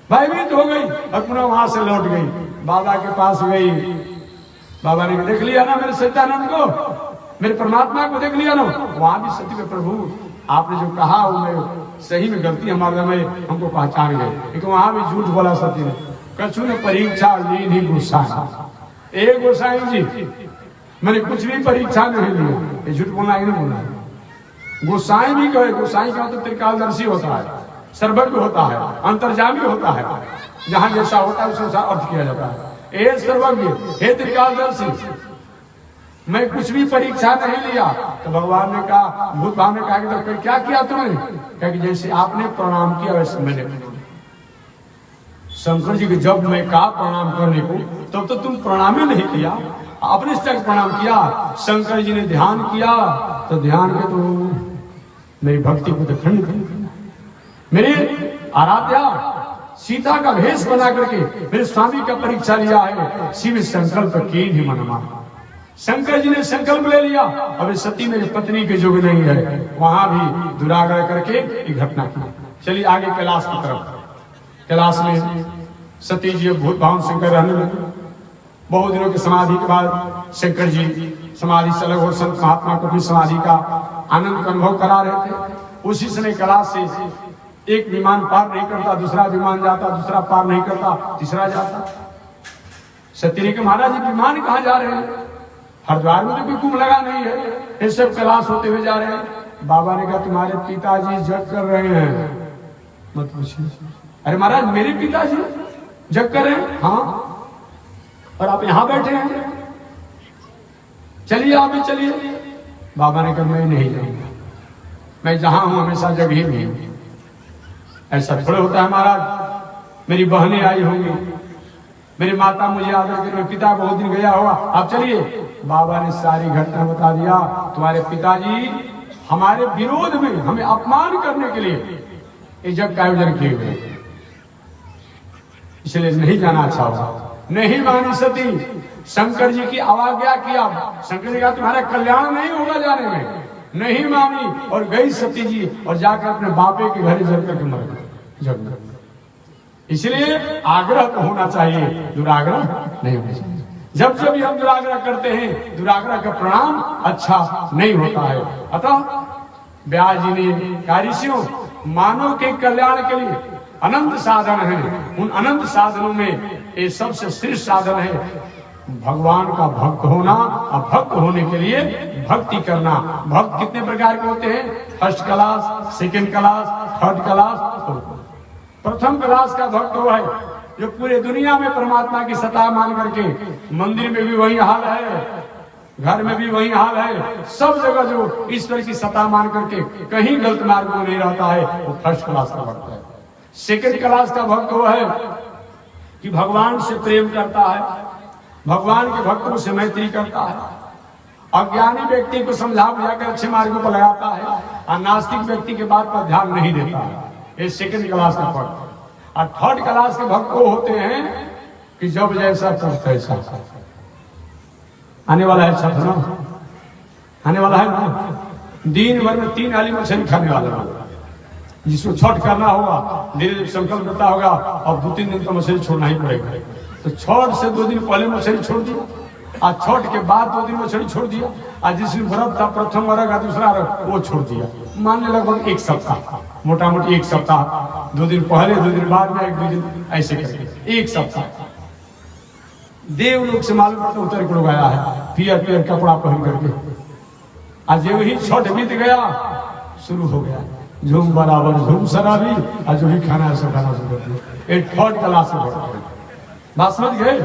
भयभीत हो गई और पुनः वहां से लौट गई, बाबा के पास गई। बाबा ने देख लिया ना मेरे सत्यानंद को, मेरे परमात्मा को देख लिया ना। वहां भी सती में प्रभु आपने जो कहा वो मैं सही में गलती हमारे में हमको पहचान गए, लेकिन वहां भी झूठ बोला सती ने। कछु ने परीक्षा ली नहीं गोसाई। एक गोसाई जी मैंने कुछ भी परीक्षा नहीं लिया, ये झूठ बोलना ही नहीं बोला। गोसाई भी कहे, गोसाई का मतलब त्रिकालदर्शी होता है, सर्वज्ञ होता है, अंतर्जामी होता है। जहां जैसा होता है उसका अर्थ किया जाता है। हे सर्वज्ञ, हे त्रिकालदर्शी, मैं कुछ भी परीक्षा नहीं लिया। तो भगवान ने कहा, भूत भाव ने कहा कि तो क्या किया तुमने? क्या कि जैसे आपने प्रणाम किया वैसे मैंने। शंकर जी के जब मैं कहा प्रणाम करने को, तब तो तुम प्रणाम ही नहीं किया, आपने इस तक प्रणाम किया। शंकर जी ने ध्यान किया तो ध्यान के तो मेरी भक्ति को तो खंड कर, मेरे आराध्या सीता का भेष बना करके मेरे स्वामी का परीक्षा लिया है। शिव संकल्प की ही मनमा। शंकर जी ने संकल्प ले लिया, अब सती मेरी पत्नी के जोग नहीं है। वहां भी दुराग्रह करके एक घटना की। चलिए आगे कैलाश की तरफ। कैलाश में सती जी भूत भावन शंकर रहने लगे। बहुत दिनों की समाधि के बाद शंकर जी समाधि से अलग हो संत महात्मा को भी समाधि का आनंद का अनुभव करा रहे थे। उसी समय कैलाश से एक विमान पार नहीं करता, दूसरा विमान जाता, दूसरा पार नहीं करता, तीसरा जाता। सती ने कहा महाराज जी विमान कहाँ जा रहे हैं? हरिद्वार में तो कोई कुंभ लगा नहीं है, ये सब कैलाश होते हुए जा रहे हैं। बाबा ने कहा तुम्हारे पिताजी जग कर रहे हैं, मत पूछिए। अरे महाराज मेरे पिताजी जग कर रहे हैं? हाँ, और आप यहाँ बैठे हैं, चलिए आप भी चलिए। बाबा ने कहा मैं नहीं जाऊंगा, मैं जहां हूं हमेशा जग ही नहीं। ऐसा थोड़ा होता है महाराज, मेरी बहनें आई होंगी, मेरी माता मुझे आदर कर, पिता बहुत दिन गया होगा, आप चलिए। बाबा ने सारी घटना बता दिया। तुम्हारे पिताजी हमारे विरोध में, हमें अपमान करने के लिए ये जग का आयोजन किए हुए, इसलिए नहीं जाना अच्छा होगा। नहीं मानी सती, शंकर जी की अवज्ञा किया। शंकर जी का तुम्हारा कल्याण नहीं होगा जाने में, नहीं मानी और गई सती जी और जाकर अपने बापे के घर जल करके मर गए जग में। इसलिए आग्रह तो होना चाहिए, दुराग्रह नहीं होना चाहिए। जब जब भी हम दुराग्रह करते हैं, दुराग्रह का परिणाम अच्छा नहीं होता है। अतः व्यास जी ने कहा, ऋषियों मानव के कल्याण के लिए अनंत साधन है, उन अनंत साधनों में ये सबसे श्रेष्ठ साधन है भगवान का भक्त होना। और भक्त होने के लिए भक्ति करना। भक्त कितने प्रकार के होते हैं? First class, second class, third class. प्रथम क्लास का भक्त वो है जो पूरे दुनिया में परमात्मा की सत्ता मान करके, मंदिर में भी वही हाल है, घर में भी वही हाल है, सब जगह जो ईश्वर की सत्ता मान करके कहीं गलत मार्ग में नहीं रहता है, वो फर्स्ट क्लास का भक्त है। सेकंड क्लास का भक्त वो है कि भगवान से प्रेम करता है, भगवान के भक्तों से मैत्री करता है, अज्ञानी व्यक्ति को समझा बुझाकर अच्छे मार्गों पर लगाता है, और नास्तिक व्यक्ति के बात पर ध्यान नहीं देता है। ये सेकंड क्लास का भक्त। और थर्ड क्लास के भक्त वो होते हैं कि जब जैसा तब तैसा। आने वाला है छठ ना, आने वाला है ना, दिन भर में 3 आली मछली खाने वाला है। जिसको छठ करना होगा, धीरे धीरे संकल्प करता होगा, अब 2-3 दिन तो मछली छोड़ना ही पड़ेगा। तो छठ से 2 दिन पहले मछली छोड़ दिया, और छठ के बाद 2 दिन मछली छोड़ दिया, और जिस दिन व्रत था प्रथम वर्ग और दूसरा वर्ग वो छोड़ दिया। मान ले लगभग 1 सप्ताह, मोटा मोटी 1 सप्ताह, 2 दिन पहले 2 दिन बाद में 1-2 दिन ऐसे करके 1 सप्ताह। देवलोक से मालूम पड़ता उतर के लोग आया है पियर पियर कपड़ा पहन करके। आज जो ही छठ बीत गया, शुरू हो गया झूम बराबर झूम शराबी, और जो भी खाना है सब खाना शुरू कर दिया। एक थर्ड क्लास के भक्त है, बात समझ गए?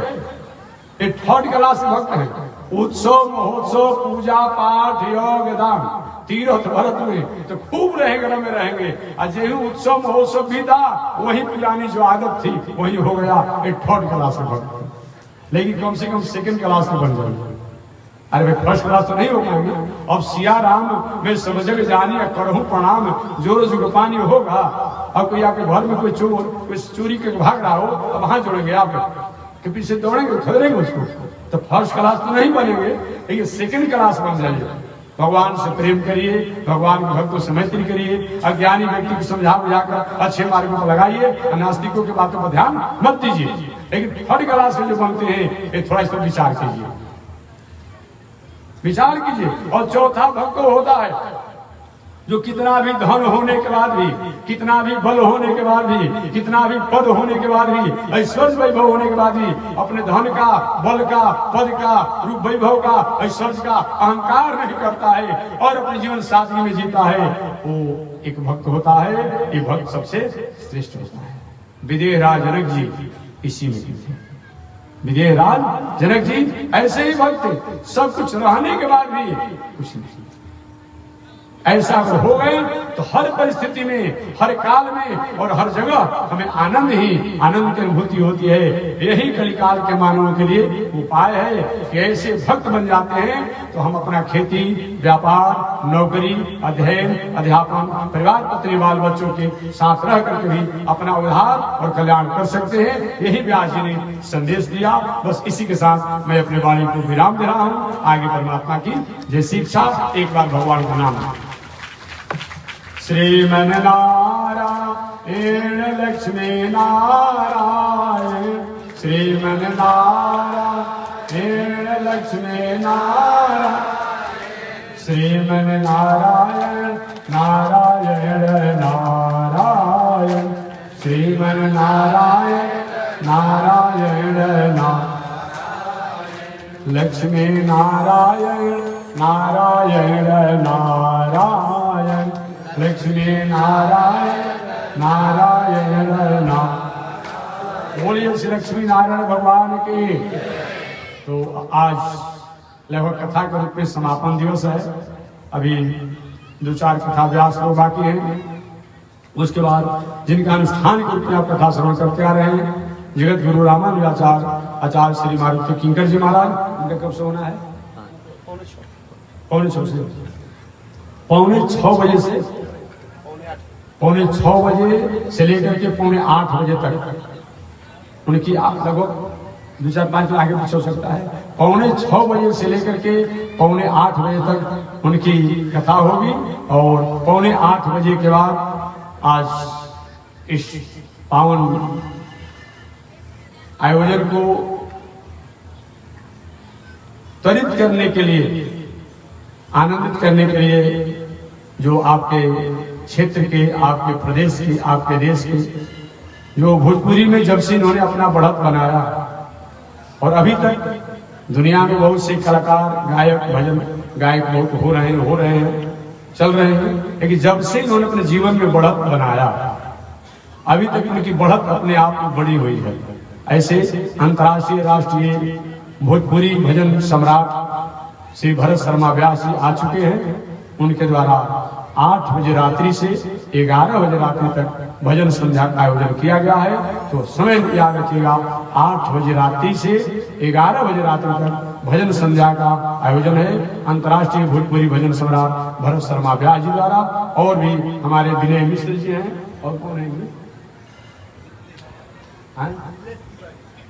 एक थर्ड क्लास के भक्त है। उत्सव महोत्सव पूजा पाठ योग दान तीर्थ भरत में तो खूब रहेंगे, रमे रहेंगे। और जे उत्सव महोत्सव भी था, वही पुरानी जो आदत थी वही हो गया। एक थर्ड क्लास के भक्त, लेकिन कम से कम सेकंड क्लास में बन जाएंगे। अरे भाई फर्स्ट क्लास तो नहीं हो पाएंगे। अब सिया राम में सब जगह जानी है, करहूं प्रणाम जोर जुग पानी होगा। अब कोई आपके घर में कोई चोर कोई चोरी के भाग रहा हो, अब वहां जोड़ेंगे आप के पीछे दौड़ेंगे, खदेड़ेंगे उसको, तो फर्स्ट क्लास तो नहीं बनेंगे, लेकिन सेकंड क्लास बन जाइए। भगवान से प्रेम करिए, भगवान के भक्तों से मैत्री करिए, अज्ञानी व्यक्ति को समझा बुझाकर अच्छे मार्गों पर लगाइए, नास्तिकों की बातों पर ध्यान मत दीजिए। लेकिन थर्ड क्लास में जो बनते हैं ये थोड़ा इस पर विचार कीजिए, विचार कीजिए। और चौथा भक्त होता है जो कितना भी धन होने के बाद भी, कितना भी बल होने के बाद भी, कितना भी पद होने के बाद भी, ऐश्वर्य वैभव होने के बाद भी अपने धन का, बल का, पद का, रूप वैभव का, ऐश्वर्य का अहंकार नहीं करता है और अपने जीवन साथी में जीता है, वो एक भक्त होता है। ये भक्त सबसे श्रेष्ठ होता है। विदेह राज जनक जी इसी में थे। विदेह राज जनक जी ऐसे ही भक्त थे, सब कुछ रहने के बाद भी कुछ नहीं। ऐसा अगर हो गए तो हर परिस्थिति में, हर काल में और हर जगह हमें आनंद ही आनंद की अनुभूति होती है। यही कलिकाल के मानवों के लिए उपाय है कि ऐसे भक्त बन जाते हैं तो हम अपना खेती, व्यापार, नौकरी, अध्ययन, अध्यापन, परिवार, पत्नी, बाल बच्चों के साथ रह करके भी अपना उद्धार और कल्याण कर सकते हैं। यही व्यास जी ने संदेश दिया। बस इसी के साथ मैं अपने वाणी को विराम दे रहा हूँ। आगे परमात्मा की जय शिक्षा। एक बार भगवान का नाम श्रीमन नारायण लक्ष्मी नारायण, श्रीमन नारायण लक्ष्मी नारायण, श्रीमन नारायण नारायण नारायण, श्रीमन नारायण नारायण नारायण, लक्ष्मी नारायण नारायण नारायण, लक्ष्मी नारायण नारायण नारायण। बोलिए श्री लक्ष्मी नारायण भगवान की। तो आज लगभग कथा के रूप में समापन दिवस है। अभी 2-4 कथा व्यास लोग बाकी हैं। उसके बाद जिनका अनुष्ठान के रूप में आप कथा श्रवण करते आ रहे हैं, जगत गुरु रामानुजाचार्य आचार्य श्री मारुति किंकर जी महाराज, उनका कब से होना है? पौने 6 से पौने 6 बजे से पौने 6 बजे से लेकर के पौने 8 बजे तक उनकी लगभग 2-4-5 आगे पीछे हो सकता है। पौने 6 बजे से लेकर के पौने 8 बजे तक उनकी कथा होगी और पौने 8 बजे के बाद आज इस पावन आयोजन को त्वरित करने के लिए, आनंदित करने के लिए जो आपके क्षेत्र के, आपके प्रदेश के, आपके देश के, जो भोजपुरी में जब से इन्होंने अपना बढ़त बनाया और अभी तक दुनिया में बहुत से कलाकार, गायक, भजन गायक बहुत हो रहे हैं, चल रहे हैं, लेकिन जब से इन्होंने अपने जीवन में बढ़त बनाया अभी तक इनकी बढ़त अपने आप में बड़ी हुई है। ऐसे अंतर्राष्ट्रीय, राष्ट्रीय भोजपुरी भजन सम्राट श्री भरत शर्मा व्यास जी आ चुके हैं। उनके द्वारा 8 बजे रात्रि से 11 बजे रात्रि तक भजन संध्या का आयोजन किया गया है। तो समय याद रखिएगा, 8 बजे रात्रि से 11 बजे रात्रि तक भजन संध्या का आयोजन है अंतर्राष्ट्रीय भोजपुरी भजन सम्राट भरत शर्मा व्यास जी द्वारा। और भी हमारे विनय मिश्र जी हैं, और कौन है?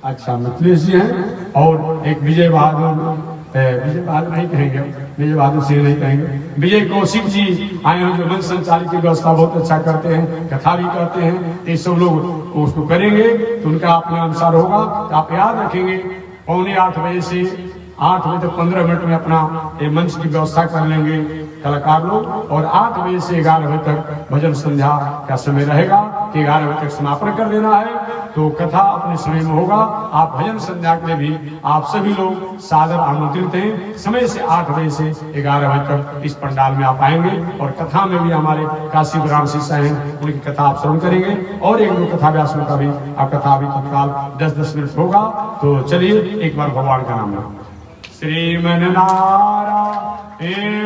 अच्छा, मिथिलेश जी हैं, और एक विजय बहादुर नहीं कहेंगे, विजय बहादुर सिंह नहीं कहेंगे, विजय कौशिक जी आए हैं जो मंच संचालित की व्यवस्था बहुत अच्छा करते हैं, कथा भी करते हैं। ये सब लोग उसको करेंगे तो उनका अपने अनुसार होगा। तो आप याद रखेंगे, पौने 8 बजे से 8 बजे तक 15 मिनट में अपना ये मंच की व्यवस्था कर लेंगे कलाकार लोग, और 8 बजे से 11 बजे तक भजन संध्या का समय रहेगा कि 11 बजे तक समापन कर देना है। तो कथा अपने समय में होगा। आप भजन संध्या के लिए भी आप सभी लोग सादर आमंत्रित हैं। समय से 8 बजे से 11 बजे तक इस पंडाल में आप आएंगे, और कथा में भी हमारे काशी ब्राह्मण शिष्य हैं, उनकी कथा आप श्रवण करेंगे, और एक दो कथा व्यासों का भी आप कथा भी तत्काल 10-10 मिनट होगा। तो चलिए एक बार भगवान का नाम लें। श्रीमन नारायण।